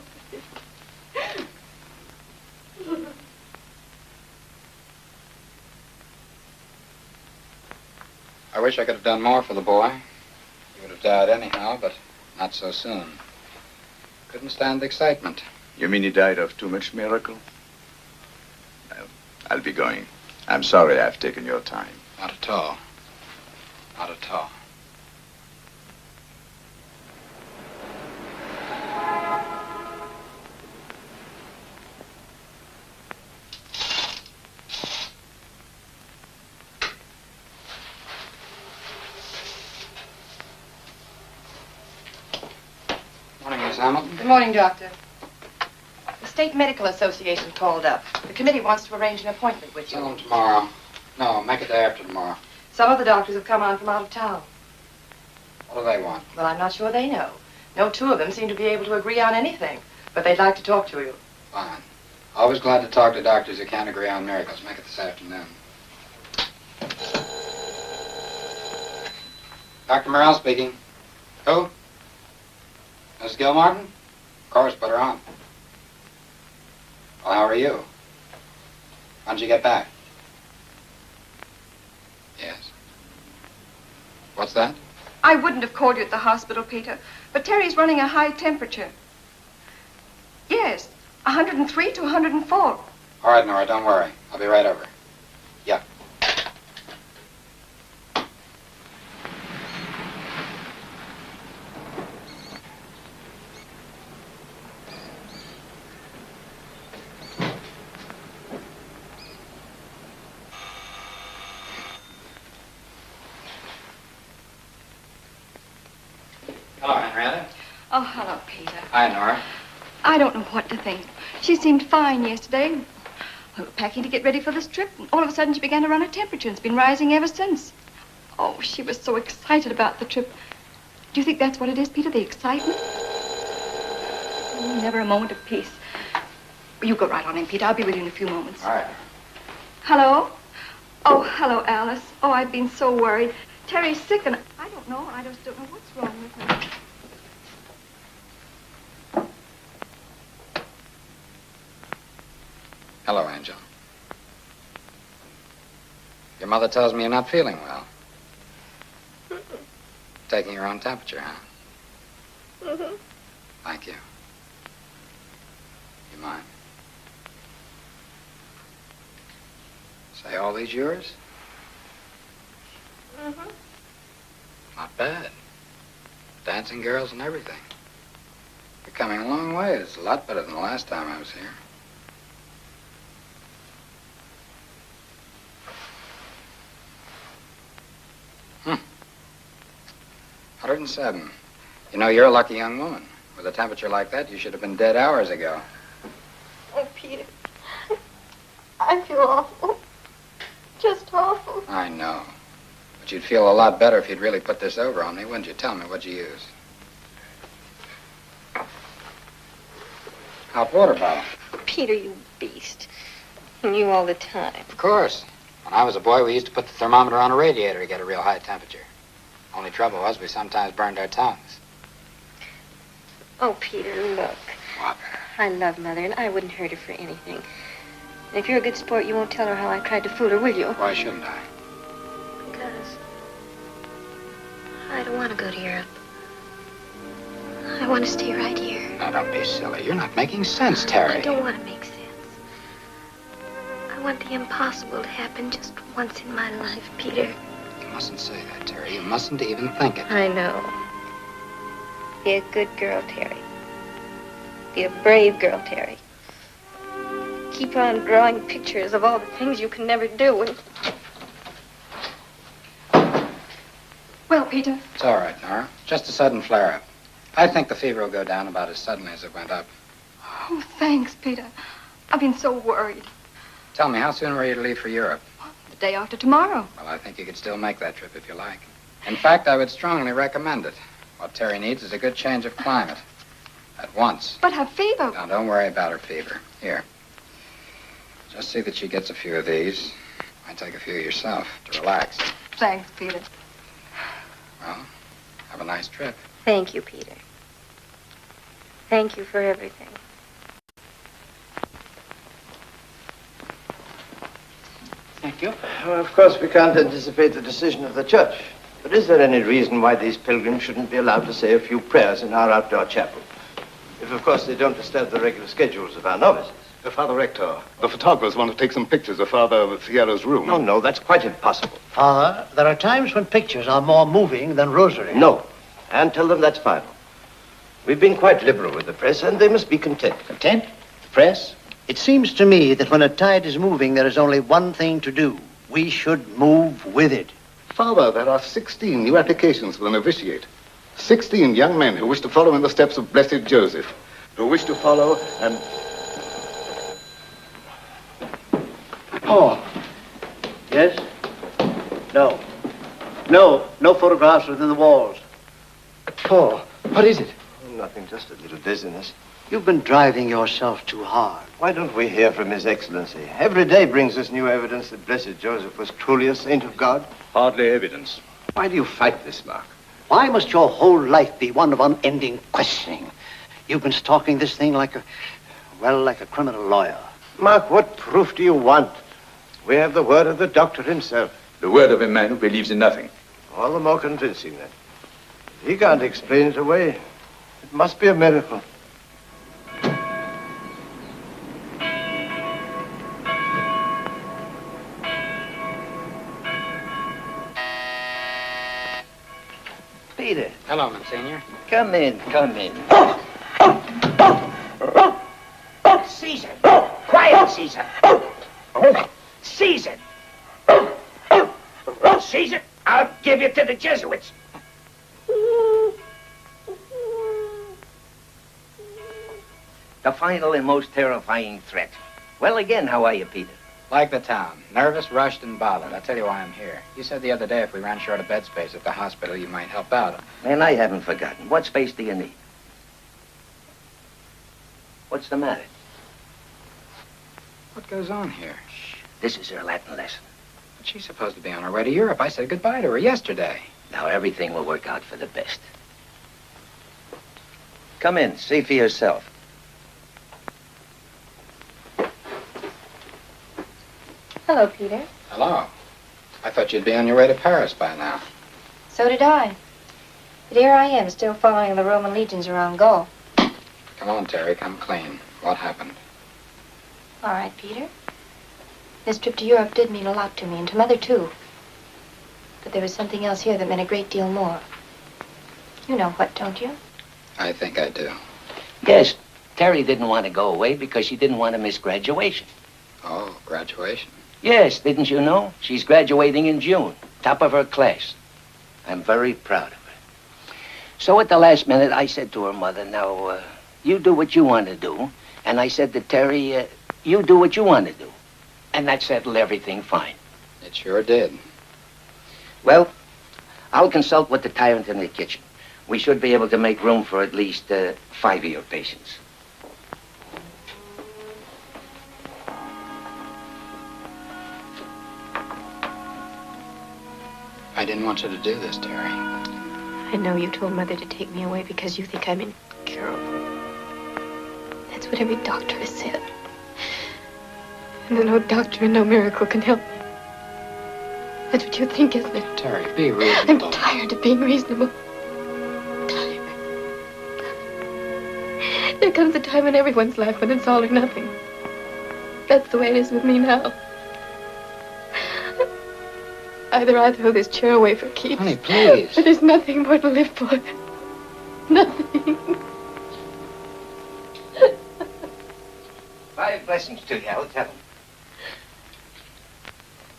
I wish I could have done more for the boy. He would have died anyhow, but not so soon. Couldn't stand the excitement. You mean he died of too much miracle? Well, I'll be going. I'm sorry I've taken your time. Not at all. Not at all. Morning, Miss Hamilton. Good morning, Doctor. The State Medical Association called up. The committee wants to arrange an appointment with you. Tell them tomorrow. No, make it day after tomorrow. Some of the doctors have come on from out of town. What do they want? Well, I'm not sure they know. No two of them seem to be able to agree on anything, but they'd like to talk to you. Fine. Always glad to talk to doctors who can't agree on miracles. Make it this afternoon. Dr. Morrell speaking. Who? Mrs. Gilmartin? Of course, put her on. Well, how are you? When'd you get back? Yes. What's that? I wouldn't have called you at the hospital, Peter, but Terry's running a high temperature. Yes, 103 to 104. All right, Nora, don't worry. I'll be right over. Yeah. Hello, Henrietta. Oh, hello, Peter. Hi, Nora. I don't know what to think. She seemed fine yesterday. We were packing to get ready for this trip, and all of a sudden she began to run a temperature, and it's been rising ever since. Oh, she was so excited about the trip. Do you think that's what it is, Peter, the excitement? Oh, never a moment of peace. You go right on in, Peter. I'll be with you in a few moments. All right. Hello? Oh, hello, Alice. Oh, I've been so worried. Terry's sick, and I don't know. I just don't know what's wrong with her. Hello, Angel. Your mother tells me you're not feeling well. Taking your own temperature, huh? Mm-hmm. Thank you. You mind? Say, all these yours? Mm-hmm. Not bad. Dancing girls and everything. You're coming a long way. It's a lot better than the last time I was here. Hmm. 107. You know, you're a lucky young woman. With a temperature like that, you should have been dead hours ago. Oh, Peter. I feel awful. Just awful. I know. But you'd feel a lot better if you'd really put this over on me, wouldn't you? Tell me, what'd you use? Hot water bottle. Peter, you beast. And you all the time. Of course. When I was a boy, we used to put the thermometer on a radiator to get a real high temperature. Only trouble was we sometimes burned our tongues. Oh, Peter, look. What? I love Mother, and I wouldn't hurt her for anything. And if you're a good sport, you won't tell her how I tried to fool her, will you? Why shouldn't I? Because I don't want to go to Europe. I want to stay right here. Now, don't be silly. You're not making sense, Terry. I don't want to make sense. I want the impossible to happen just once in my life, Peter. You mustn't say that, Terry. You mustn't even think it. I know. Be a good girl, Terry. Be a brave girl, Terry. Keep on drawing pictures of all the things you can never do. And... Well, Peter. It's all right, Nora. Just a sudden flare-up. I think the fever will go down about as suddenly as it went up. Oh, thanks, Peter. I've been so worried. Tell me, how soon were you to leave for Europe? The day after tomorrow. Well, I think you could still make that trip if you like. In fact, I would strongly recommend it. What Terry needs is a good change of climate. At once. But her fever. Now, don't worry about her fever. Here. Just see that she gets a few of these. Might take a few yourself to relax. Thanks, Peter. Well, have a nice trip. Thank you, Peter. Thank you for everything. Thank you. Well, of course, we can't anticipate the decision of the church. But is there any reason why these pilgrims shouldn't be allowed to say a few prayers in our outdoor chapel? If, of course, they don't disturb the regular schedules of our novices. Father Rector, the photographers want to take some pictures of Father Sierra's room. No, that's quite impossible. Father, there are times when pictures are more moving than rosary. No. And tell them that's final. We've been quite liberal with the press, and they must be content. Content? The press? It seems to me that when a tide is moving, there is only one thing to do. We should move with it. Father, there are 16 new applications for the novitiate. 16 young men who wish to follow in the steps of Blessed Joseph, who wish to follow and... Oh. Yes? No. No photographs within the walls. Paul, what is it? Nothing, just a little dizziness. You've been driving yourself too hard. Why don't we hear from His Excellency? Every day brings us new evidence that Blessed Joseph was truly a saint of God. Hardly evidence. Why do you fight this, Mark? Why must your whole life be one of unending questioning? You've been stalking this thing like a criminal lawyer. Mark, what proof do you want? We have the word of the doctor himself. The word of a man who believes in nothing. All the more convincing, then. If he can't explain it away, it must be a miracle. Peter. Hello, Monsignor. Come in. Caesar. Quiet, Caesar. Caesar. Caesar, I'll give you to the Jesuits. The final and most terrifying threat. Well, again, how are you, Peter? Like the town. Nervous, rushed, and bothered. I'll tell you why I'm here. You said the other day if we ran short of bed space at the hospital, you might help out. And I haven't forgotten. What space do you need? What's the matter? What goes on here? This is her Latin lesson. But she's supposed to be on her way to Europe. I said goodbye to her yesterday. Now everything will work out for the best. Come in, see for yourself. Hello, Peter. Hello. I thought you'd be on your way to Paris by now. So did I. But here I am, still following the Roman legions around Gaul. Come on, Terry, come clean. What happened? All right, Peter. This trip to Europe did mean a lot to me, and to Mother, too. But there was something else here that meant a great deal more. You know what, don't you? I think I do. Yes, Terry didn't want to go away because she didn't want to miss graduation. Oh, graduation. Yes, didn't you know? She's graduating in June, top of her class. I'm very proud of her. So at the last minute, I said to her mother, now, you do what you want to do. And I said to Terry, you do what you want to do. And that settled everything fine. It sure did. Well, I'll consult with the tyrant in the kitchen. We should be able to make room for at least 5 of your patients. I didn't want you to do this, Terry. I know you told Mother to take me away because you think I'm incurable. That's what every doctor has said. And no doctor and no miracle can help me. That's what you think, isn't it? Terry, be reasonable. I'm tired of being reasonable. Tired. There comes a time in everyone's life when it's all or nothing. That's the way it is with me now. Either I throw this chair away for keeps. Honey, please. Or there's nothing more to live for. Nothing. 5 blessings to you, I'll tell them.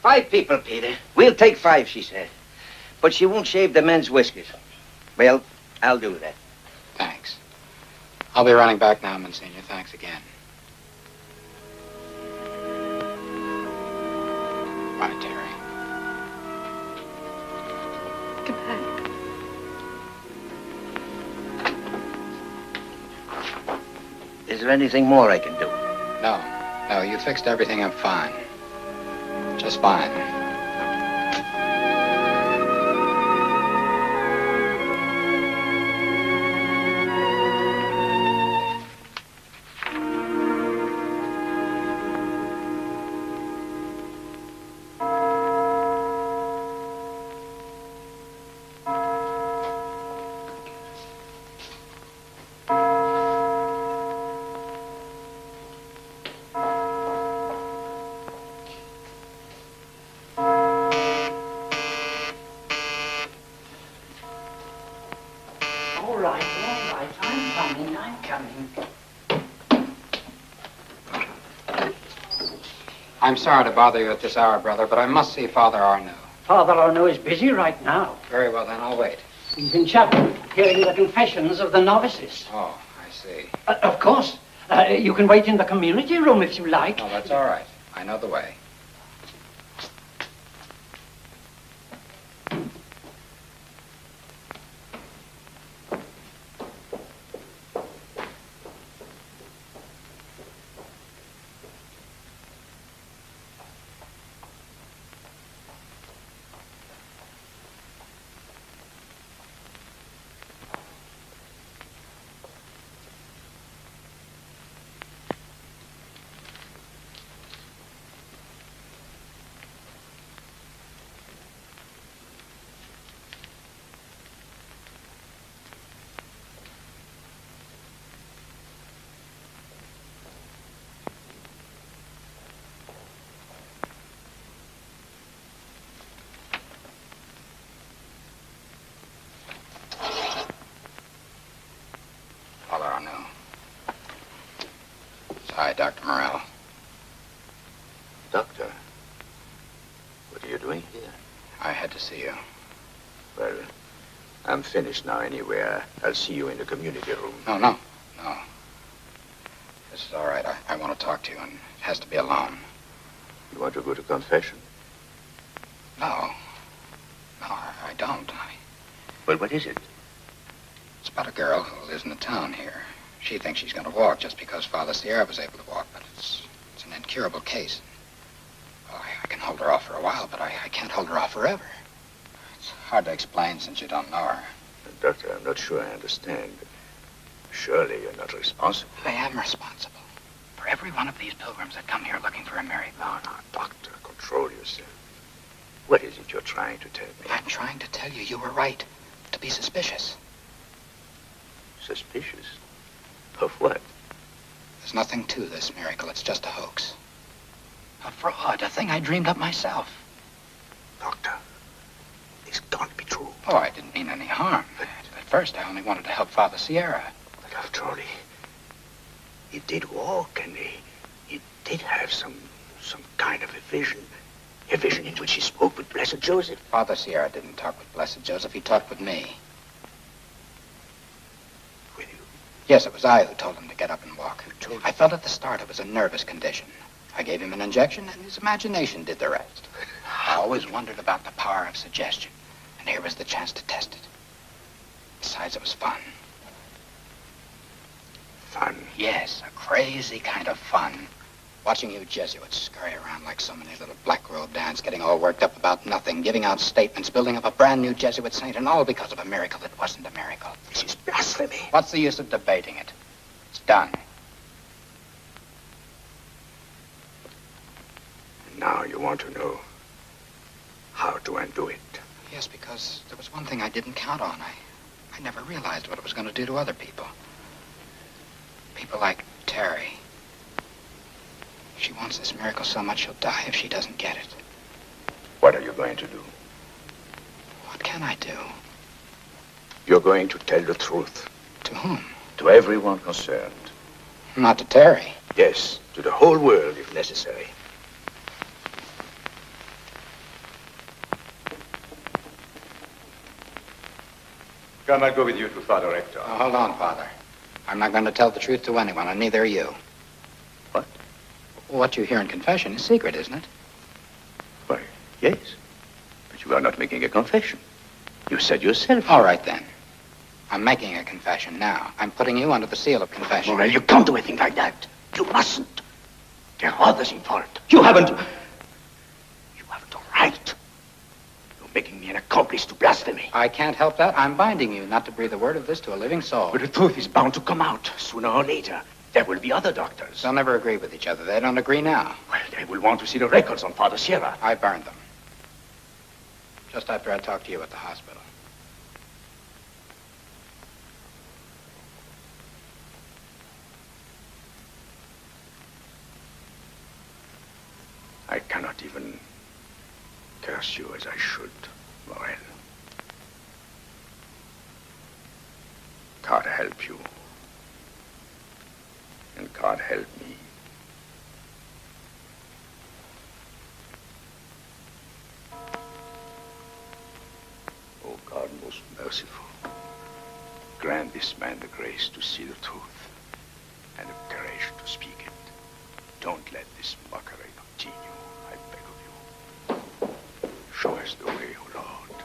5 people, Peter. We'll take 5, she said. But she won't shave the men's whiskers. Well, I'll do that. Thanks. I'll be running back now, Monsignor. Thanks again. Bye, Terry. Goodbye. Is there anything more I can do? No, you fixed everything up fine. Just fine. right. I'm coming. I'm sorry to bother you at this hour, brother, but I must see Father Arnaud. Father Arnaud is busy right now. Very well, then, I'll wait. He's in chapel, hearing the confessions of the novices. Oh, I see. Of course. You can wait in the community room if you like. Oh, that's all right. I know the way. Father Arnaud. Hi, Dr. Morel. Doctor, what are you doing here? I had to see you. Well, I'm finished now anyway. I'll see you in the community room. No. This is all right. I want to talk to you, and it has to be alone. You want to go to confession? No, I don't. Well, what is it? It's about a girl who lives in the town here. She thinks she's going to walk just because Father Sierra was able to walk, but it's an incurable case. Well, I can hold her off for a while, but I can't hold her off forever. It's hard to explain since you don't know her. Doctor, I'm not sure I understand. Surely you're not responsible. I am responsible for every one of these pilgrims that come here looking for a miracle. No, doctor, control yourself. What is it you're trying to tell me? I'm trying to tell you you were right to be suspicious. Suspicious? Of what? There's nothing to this miracle. It's just a hoax. A fraud, a thing I dreamed up myself. Doctor, this can't be true. Oh, I didn't mean any harm. At first, I only wanted to help Father Sierra. But after all, he did walk, and he did have some kind of a vision in which he spoke with Blessed Joseph. Father Sierra didn't talk with Blessed Joseph. He talked with me. With you? Yes, it was I who told him to get up and walk. I felt at the start it was a nervous condition. I gave him an injection, and his imagination did the rest. I always wondered about the power of suggestion, and here was the chance to test it. Besides, it was fun. Fun? Yes, a crazy kind of fun. Watching you Jesuits scurry around like so many little black-robed ants, getting all worked up about nothing, giving out statements, building up a brand new Jesuit saint, and all because of a miracle that wasn't a miracle. This is blasphemy. What's the use of debating it? It's done. Now you want to know how to undo it. Yes, because there was one thing I didn't count on. I never realized what it was going to do to other people. People like Terry. She wants this miracle so much she'll die if she doesn't get it. What are you going to do? What can I do? You're going to tell the truth. To whom? To everyone concerned. Not to Terry. Yes, to the whole world if necessary. Come, I'll go with you to Father Hector. Oh, hold on, Father. I'm not going to tell the truth to anyone, and neither are you. What? What you hear in confession is secret, isn't it? Why, yes. But you are not making a confession. You said yourself. All right, then. I'm making a confession now. I'm putting you under the seal of confession. Morel, you can't do anything like that. You mustn't. There are others involved. You haven't a right. You're making me an accomplice to blasphemy. I can't help that. I'm binding you not to breathe a word of this to a living soul. But the truth is bound to come out sooner or later. There will be other doctors. They'll never agree with each other. They don't agree now. Well, they will want to see the records on Father Sierra. I burned them. Just after I talked to you at the hospital. I cannot even curse you as I should, Morel. help you. And God help me. Oh, God most merciful, grant this man the grace to see the truth and the courage to speak it. Don't let this mockery continue, I beg of you. Show us the way, O Lord,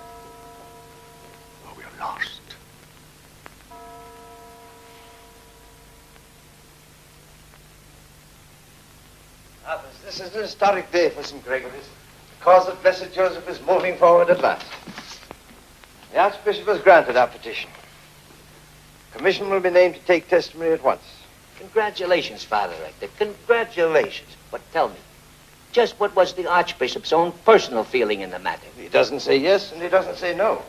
or we are lost. This is an historic day for St. Gregory's. The cause of Blessed Joseph is moving forward at last. The Archbishop has granted our petition. A commission will be named to take testimony at once. Congratulations, Father Rector. Congratulations. But tell me, just what was the Archbishop's own personal feeling in the matter? He doesn't say yes and he doesn't say no.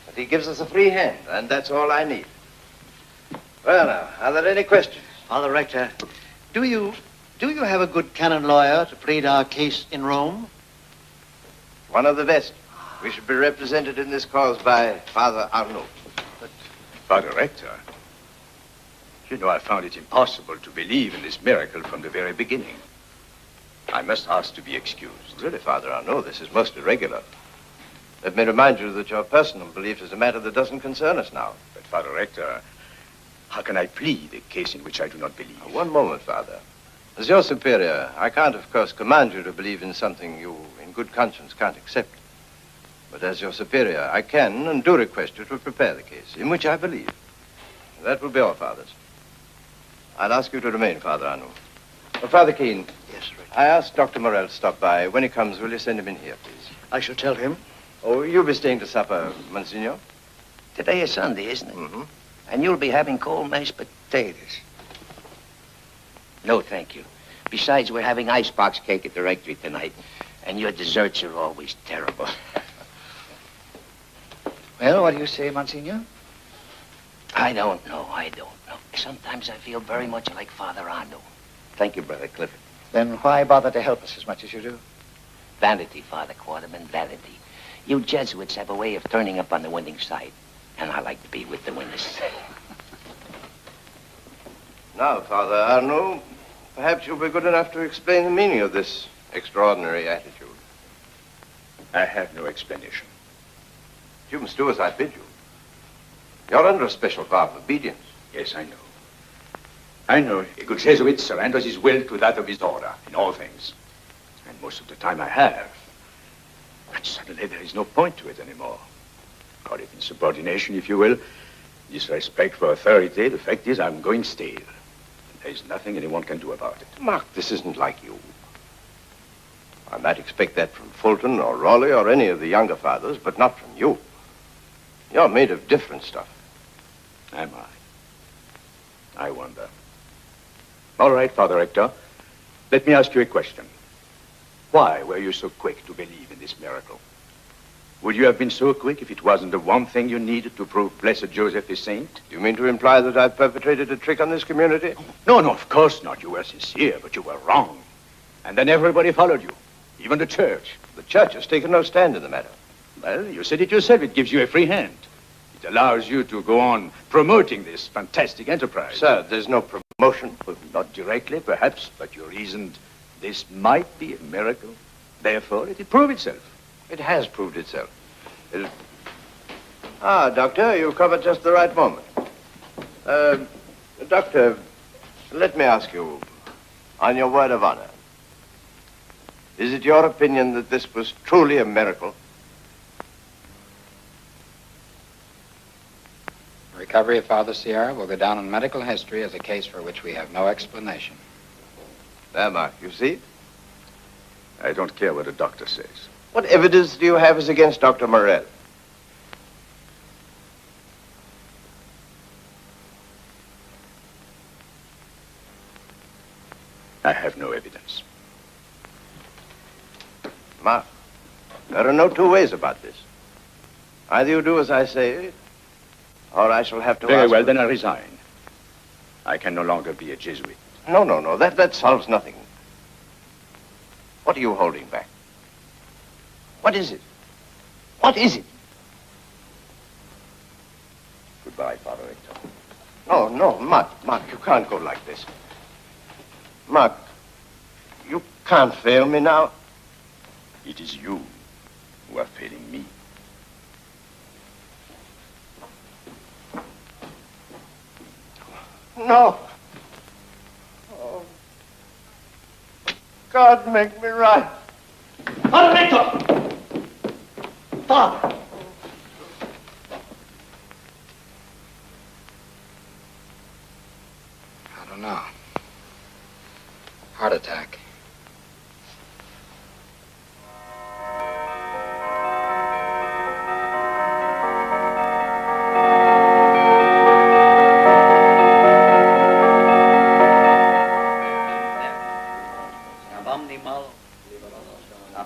But he gives us a free hand, and that's all I need. Well, now, are there any questions? Father Rector, do you have a good canon lawyer to plead our case in Rome? One of the best. We should be represented in this cause by Father Arnaud. But, Father Rector, you know I found it impossible to believe in this miracle from the very beginning. I must ask to be excused. Really, Father Arnaud, this is most irregular. Let me remind you that your personal belief is a matter that doesn't concern us now. But, Father Rector, how can I plead a case in which I do not believe? One moment, Father. As your superior, I can't, of course, command you to believe in something you, in good conscience, can't accept. But as your superior, I can and do request you to prepare the case, in which I believe. That will be all, Fathers. I'll ask you to remain, Father Arnaud. Father Keene. Yes, Richard. I asked Dr. Morrell to stop by. When he comes, will you send him in here, please? I shall tell him. Oh, you'll be staying to supper, Monsignor? Today is Sunday, isn't it? Mm-hmm. And you'll be having cold mashed potatoes. No, thank you. Besides, we're having icebox cake at the rectory tonight, and your desserts are always terrible. Well, what do you say, Monsignor? I don't know. Sometimes I feel very much like Father Arnaud. Thank you, Brother Clifford. Then why bother to help us as much as you do? Vanity, Father Quarterman, vanity. You Jesuits have a way of turning up on the winning side, and I like to be with the winners. Now, Father Arnaud, perhaps you'll be good enough to explain the meaning of this extraordinary attitude. I have no explanation. You must do as I bid you. You're under a special vow of obedience. Yes, I know. I know. A good Jesuit surrenders his will to that of his order in all things. And most of the time I have. But suddenly there is no point to it anymore. Call it insubordination, if you will. Disrespect for authority. The fact is, I'm going stale. There's nothing anyone can do about it. Mark, this isn't like you. I might expect that from Fulton or Raleigh or any of the younger fathers, but not from you. You're made of different stuff. Am I? I wonder. All right, Father Rector. Let me ask you a question. Why were you so quick to believe in this miracle? Would you have been so quick if it wasn't the one thing you needed to prove Blessed Joseph a saint? Do you mean to imply that I've perpetrated a trick on this community? No, of course not. You were sincere, but you were wrong. And then everybody followed you, even the church. The church has taken no stand in the matter. Well, you said it yourself. It gives you a free hand. It allows you to go on promoting this fantastic enterprise. Sir, there's no promotion. Well, not directly, perhaps, but you reasoned this might be a miracle. Therefore, it would prove itself. It has proved itself. Doctor, you've come at just the right moment. Doctor, let me ask you, on your word of honor, is it your opinion that this was truly a miracle? The recovery of Father Sierra will go down in medical history as a case for which we have no explanation. There, Mark, you see? I don't care what a doctor says. What evidence do you have as against Dr. Morrell? I have no evidence. Mark, there are no two ways about this. Either you do as I say, or I shall have to Very ask... well, then I resign. I can no longer be a Jesuit. No. That solves nothing. What are you holding back? What is it? What is it? Good Goodbye, Father Hector. No, no, Mark, you can't go like this. Mark, you can't fail me now. It is you who are failing me. No. Oh. God, make me right. Father Hector! Father! I don't know. Heart attack.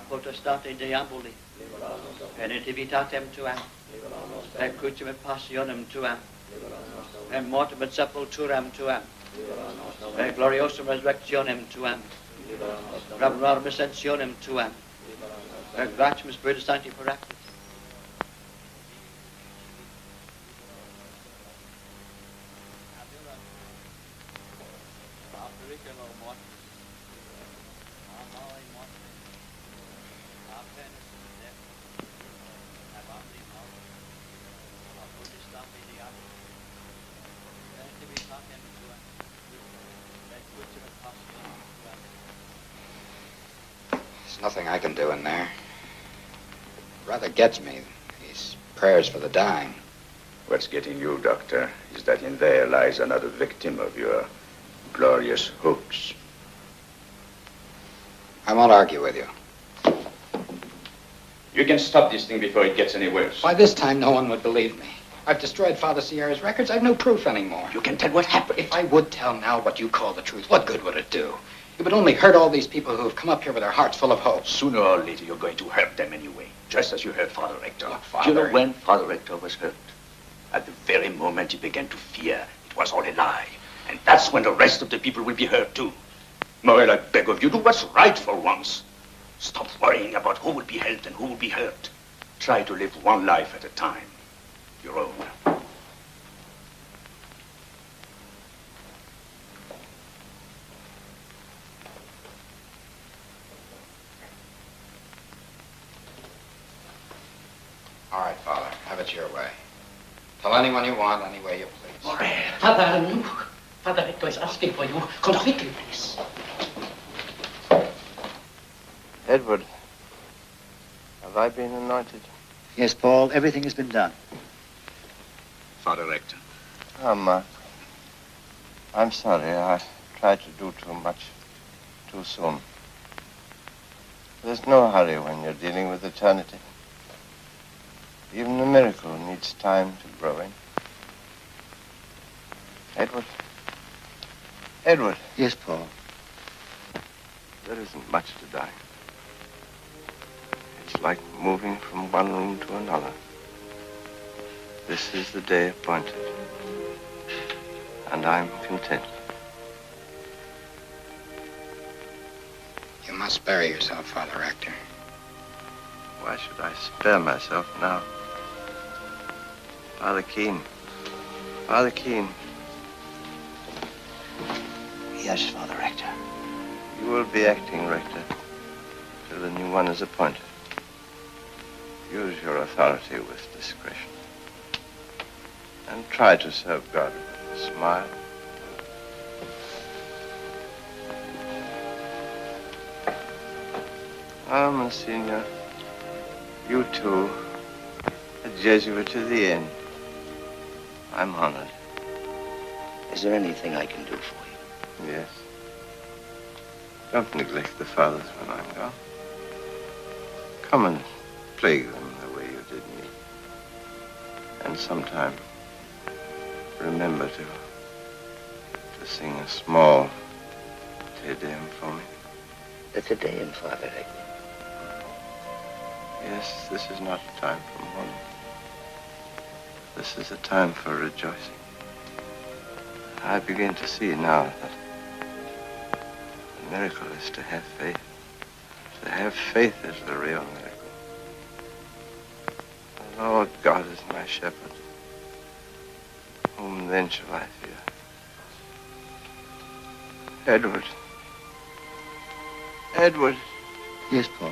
Potestate diaboli, penitibitatem tuam, et crucium et passionem tuam, et mortem et sepulturam tuam, et gloriosum resurrectionem tuam, gravidarum ascensionem tuam, et gratium Spiritus Sancti Paraclis. There's nothing I can do in there. Rather gets me, these prayers for the dying. What's getting you, Doctor, is that in there lies another victim of your glorious hoax. I won't argue with you. You can stop this thing before it gets any worse. By this time, no one would believe me. I've destroyed Father Sierra's records. I've no proof anymore. You can tell what happened. If I would tell now what you call the truth, what good would it do? It would only hurt all these people who have come up here with their hearts full of hope. Sooner or later, you're going to hurt them anyway, just as you hurt Father Hector. Father... Do you know when Father Hector was hurt? At the very moment he began to fear it was all a lie. And that's when the rest of the people will be hurt too. Morel, I beg of you, do what's right for once. Stop worrying about who will be helped and who will be hurt. Try to live one life at a time. Your own. All right, Father, have it your way. Tell anyone you want, any way you please. Morel. Father, Father Hector is asking for you. Come quickly, please. Edward, have I been anointed? Yes, Paul, everything has been done. Father Hector. Oh, Mark. I'm sorry. I tried to do too much too soon. There's no hurry when you're dealing with eternity. Even a miracle needs time to grow in. Edward. Edward. Yes, Paul. There isn't much to die. It's like moving from one room to another. This is the day appointed. And I'm content. You must bury yourself, Father Hector. Why should I spare myself now? Father Keene. Father Keene. Yes, Father Hector. You will be acting rector till the new one is appointed. Use your authority with discretion. And try to serve God with a smile. Ah, Monsignor, you too, a Jesuit to the end. I'm honored. Is there anything I can do for you? Yes. Don't neglect the fathers when I'm gone. Come and plague them the way you did me. And sometime, remember to sing a small Te Deum for me. The Te Deum, Father Hector. Yes, this is not a time for mourning. This is a time for rejoicing. I begin to see now that the miracle is to have faith. To have faith is the real miracle. The Lord God is my shepherd. providential, I fear. Edward. Edward. Yes, Paul.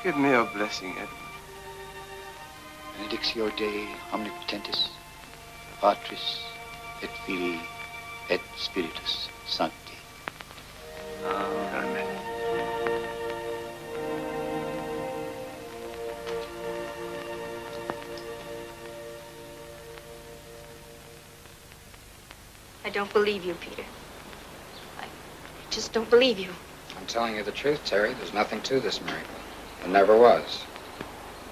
Give me your blessing, Edward. Benedictio Dei omnipotentis, Patris et Filii et Spiritus Sancti. Amen. I don't believe you, Peter. I just don't believe you. I'm telling you the truth, Terry. There's nothing to this miracle. There never was.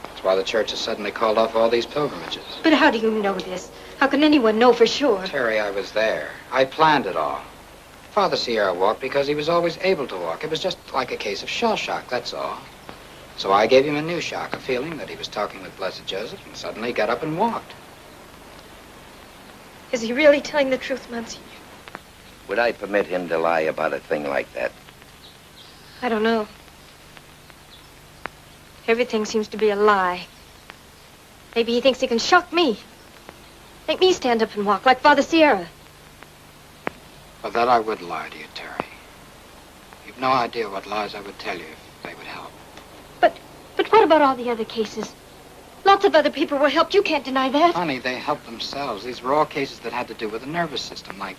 That's why the church has suddenly called off all these pilgrimages. But how do you know this? How can anyone know for sure? Terry, I was there. I planned it all. Father Sierra walked because he was always able to walk. It was just like a case of shell shock, that's all. So I gave him a new shock, a feeling that he was talking with Blessed Joseph, and suddenly he got up and walked. Is he really telling the truth, Monsignor? Would I permit him to lie about a thing like that? I don't know. Everything seems to be a lie. Maybe he thinks he can shock me. Make me stand up and walk like Father Sierra. But that I would lie to you, Terry. You've no idea what lies I would tell you if they would help. But what about all the other cases? Lots of other people were helped. You can't deny that. Honey, they helped themselves. These were all cases that had to do with the nervous system, like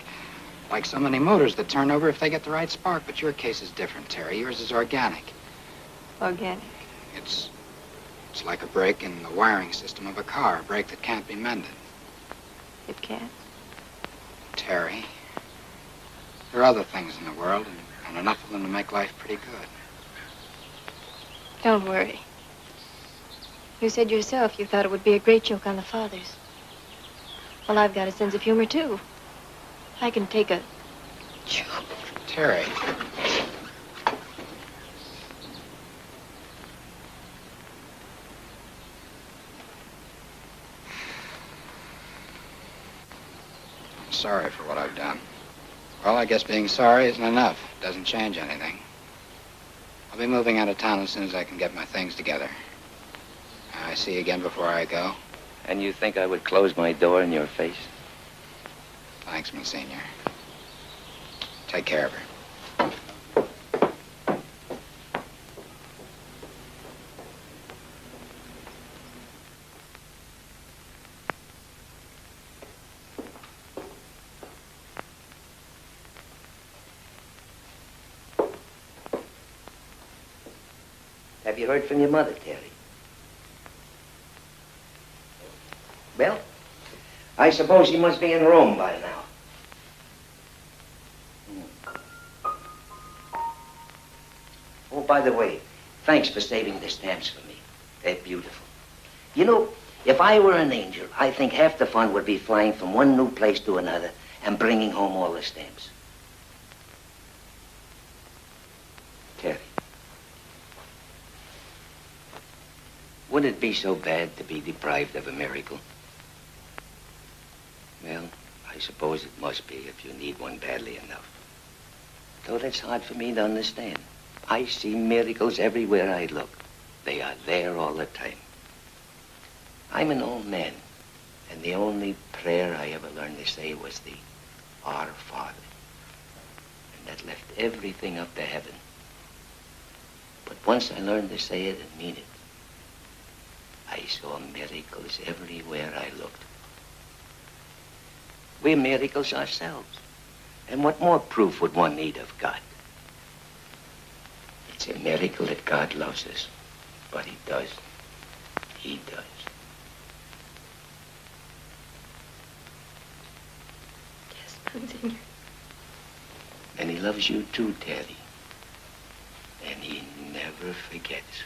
so many motors that turn over if they get the right spark. But your case is different, Terry. Yours is organic. Organic. It's like a break in the wiring system of a car, a break that can't be mended. It can't. Terry, there are other things in the world, and enough of them to make life pretty good. Don't worry. You said yourself you thought it would be a great joke on the fathers. Well, I've got a sense of humor, too. I can take a joke. Terry. I'm sorry for what I've done. Well, I guess being sorry isn't enough. It doesn't change anything. I'll be moving out of town as soon as I can get my things together. I see you again before I go. And you think I would close my door in your face? Thanks, Monsignor. Take care of her. Have you heard from your mother, Terry? Well, I suppose she must be in Rome by now. Oh, by the way, thanks for saving the stamps for me. They're beautiful. You know, if I were an angel, I think half the fun would be flying from one new place to another and bringing home all the stamps. Terry, would it be so bad to be deprived of a miracle? Well, I suppose it must be if you need one badly enough. Though that's hard for me to understand. I see miracles everywhere I look. They are there all the time. I'm an old man, and the only prayer I ever learned to say was the Our Father. And that left everything up to heaven. But once I learned to say it and mean it, I saw miracles everywhere I looked. We're miracles ourselves. And what more proof would one need of God? It's a miracle that God loves us. But he does. He does. Yes, Monsignor. And he loves you too, Terry. And he never forgets.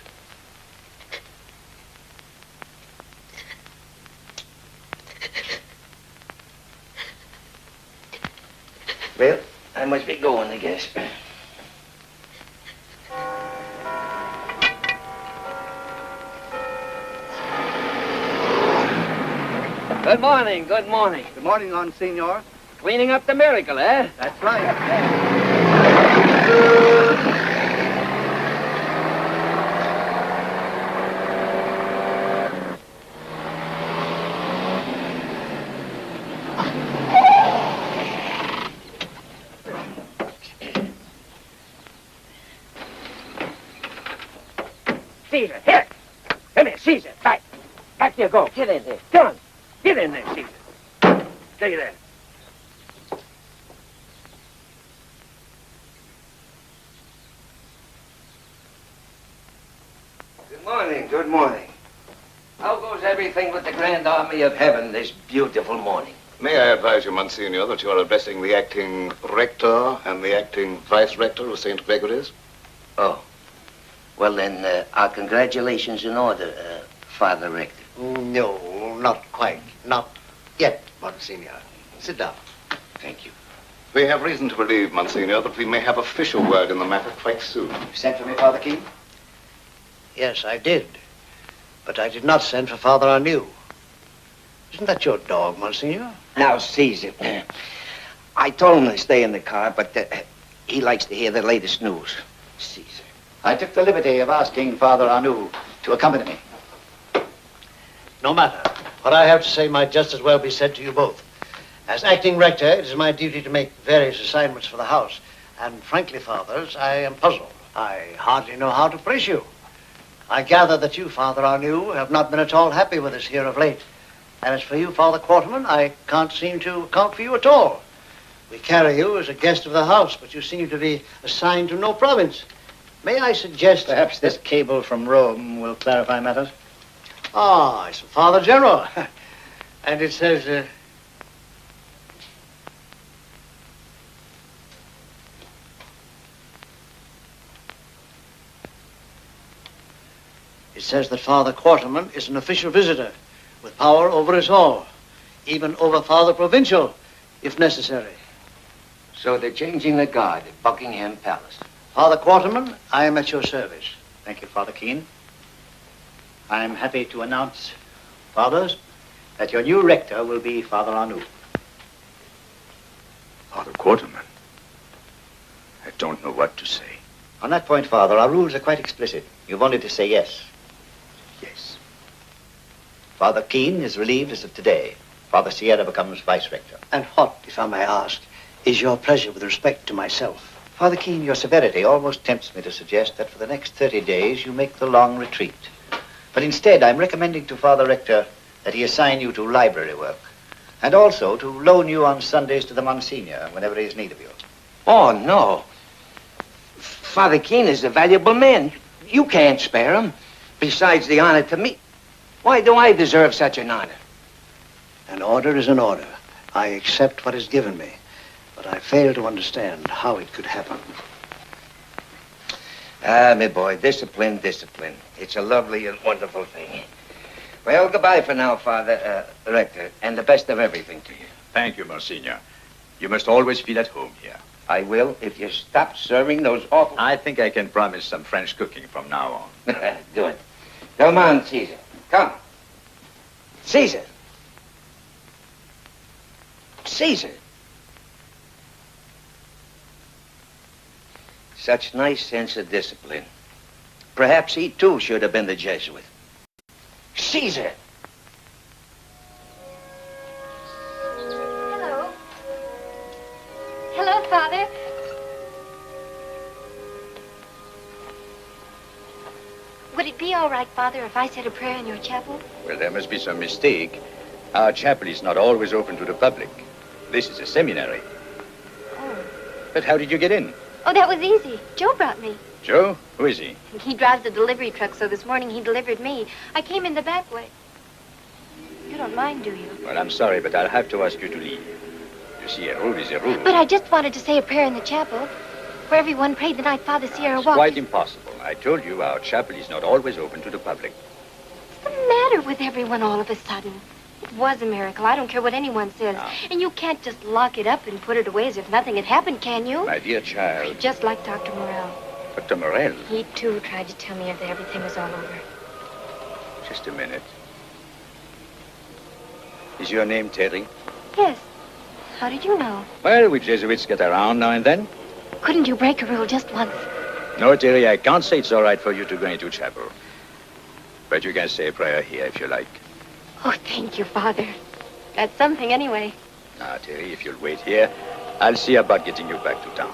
Well, I must be going, I guess. Good morning, good morning. Good morning, Monsignor. Cleaning up the miracle, eh? That's right. Caesar. Here. Come here, Caesar. Back. Back you go. Get in there. Come on. Get in there, Caesar. Stay there. Good morning, good morning. How goes everything with the Grand Army of Heaven this beautiful morning? May I advise you, Monsignor, that you are addressing the acting rector and the acting vice-rector of St. Gregory's? Oh. Well, then, our congratulations in order, Father Rector. No, not quite. Not yet, Monsignor. Sit down. Thank you. We have reason to believe, Monsignor, that we may have official word in the matter quite soon. You sent for me, Father Keene? Yes, I did. But I did not send for Father Arnew. Isn't that your dog, Monsignor? Now, Caesar, I told him to stay in the car, but he likes to hear the latest news. Caesar. I took the liberty of asking Father Arnew to accompany me. No matter. What I have to say might just as well be said to you both. As acting rector, it is my duty to make various assignments for the house. And frankly, fathers, I am puzzled. I hardly know how to praise you. I gather that you, Father Arnew, have not been at all happy with us here of late. And as for you, Father Quarterman, I can't seem to account for you at all. We carry you as a guest of the house, but you seem to be assigned to no province. May I suggest... Perhaps this cable from Rome will clarify matters? Ah, it's from Father General. And it says... It says that Father Quarterman is an official visitor with power over us all, even over Father Provincial, if necessary. So they're changing the guard at Buckingham Palace. Father Quarterman, I am at your service. Thank you, Father Keene. I'm happy to announce, fathers, that your new rector will be Father Arnew. Father Quarterman, I don't know what to say. On that point, Father, our rules are quite explicit. You've only to say yes. Yes. Father Keene is relieved as of today. Father Sierra becomes vice-rector. And what, if I may ask, is your pleasure with respect to myself? Father Keene, your severity almost tempts me to suggest that for the next 30 days you make the long retreat. But instead, I'm recommending to Father Rector that he assign you to library work, and also to loan you on Sundays to the Monsignor whenever he has need of you. Oh, no. Father Keene is a valuable man. You can't spare him. Besides the honor to me. Why do I deserve such an honor? An order is an order. I accept what is given me, but I fail to understand how it could happen. Ah, my boy, discipline, discipline. It's a lovely and wonderful thing. Well, goodbye for now, Father Rector, and the best of everything to you. Thank you, Monsignor. You must always feel at home here. I will if you stop serving those awful... I think I can promise some French cooking from now on. Good. Come on, Caesar. Come. Caesar. Caesar. Such nice sense of discipline. Perhaps he, too, should have been the Jesuit. Caesar. Hello. Hello, Father. Would it be all right, Father, if I said a prayer in your chapel? Well, there must be some mistake. Our chapel is not always open to the public. This is a seminary. Oh. But how did you get in? Oh, that was easy. Joe brought me. Joe? Who is he? He drives the delivery truck, so this morning he delivered me. I came in the back way. You don't mind, do you? Well, I'm sorry, but I'll have to ask you to leave. You see, a rule is a rule. But I just wanted to say a prayer in the chapel, where everyone prayed the night Father Sierra It's walked. quite impossible. I told you our chapel is not always open to the public. What's the matter with everyone all of a sudden? It was a miracle. I don't care what anyone says. No. And you can't just lock it up and put it away as if nothing had happened, can you? My dear child. Just like Dr. Morell. Dr. Morell. He, too, tried to tell me that everything was all over. Just a minute. Is your name Terry? Yes. How did you know? Well, we Jesuits get around now and then. Couldn't you break a rule just once? No, Terry, I can't say it's all right for you to go into chapel. But you can say a prayer here if you like. Oh, thank you, Father. That's something anyway. Now, Terry, if you'll wait here, I'll see about getting you back to town.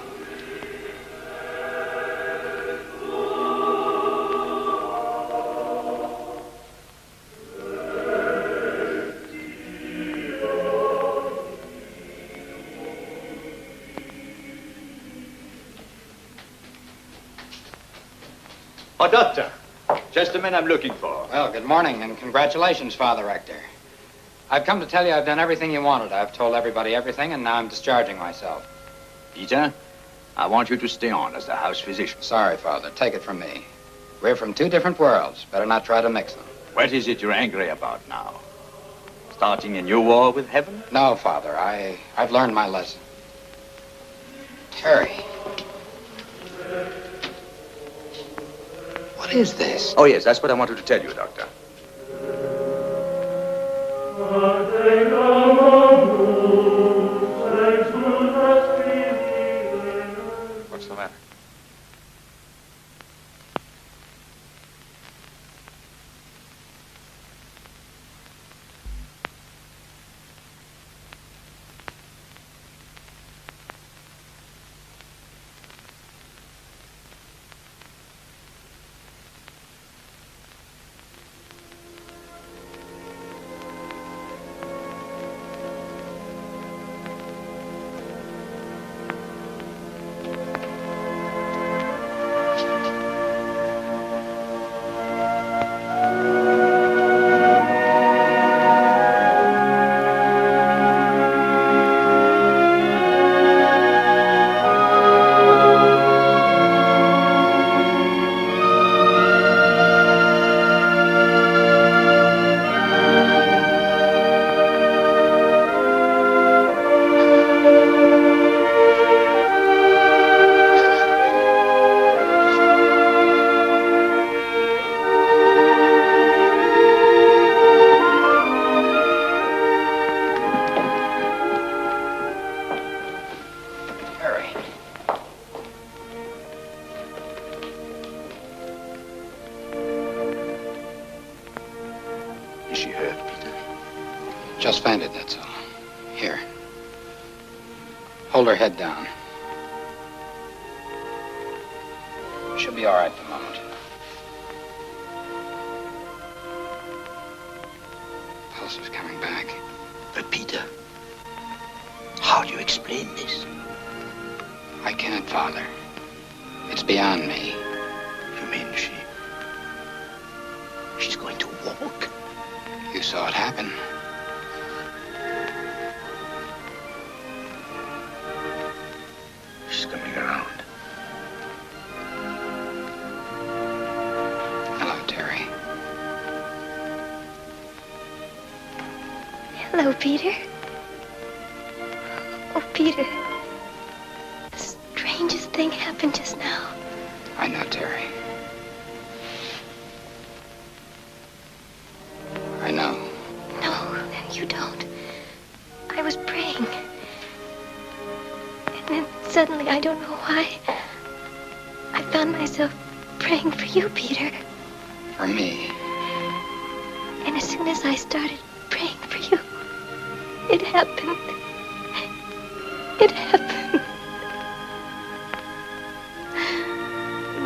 Oh, Doctor. Just the man I'm looking for. Well, good morning and congratulations, Father Rector. I've come to tell you I've done everything you wanted. I've told everybody everything, and now I'm discharging myself. Peter, I want you to stay on as the house physician. Sorry, Father. Take it from me. We're from two different worlds. Better not try to mix them. What is it you're angry about now? Starting a new war with heaven? No, Father. I've learned my lesson. Terry. What is this? Oh, yes, that's what I wanted to tell you, Doctor. What's the matter? Just fainted, that's all. Here. Hold her head down. She'll be all right for a moment. Pulse is coming back. But Peter, how do you explain this? I can't, Father. It's beyond me. You mean she's going to walk? You saw it happen. She's coming around. Hello, Terry. Hello, Peter. Oh, Peter. The strangest thing happened just now. I know, Terry. I know. No, you don't. I was praying. And then suddenly, I don't know why, I found myself praying for you, Peter. For me. And as soon as I started praying for you, it happened. It happened.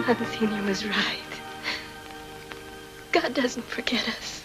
Monsignor was right. God doesn't forget us.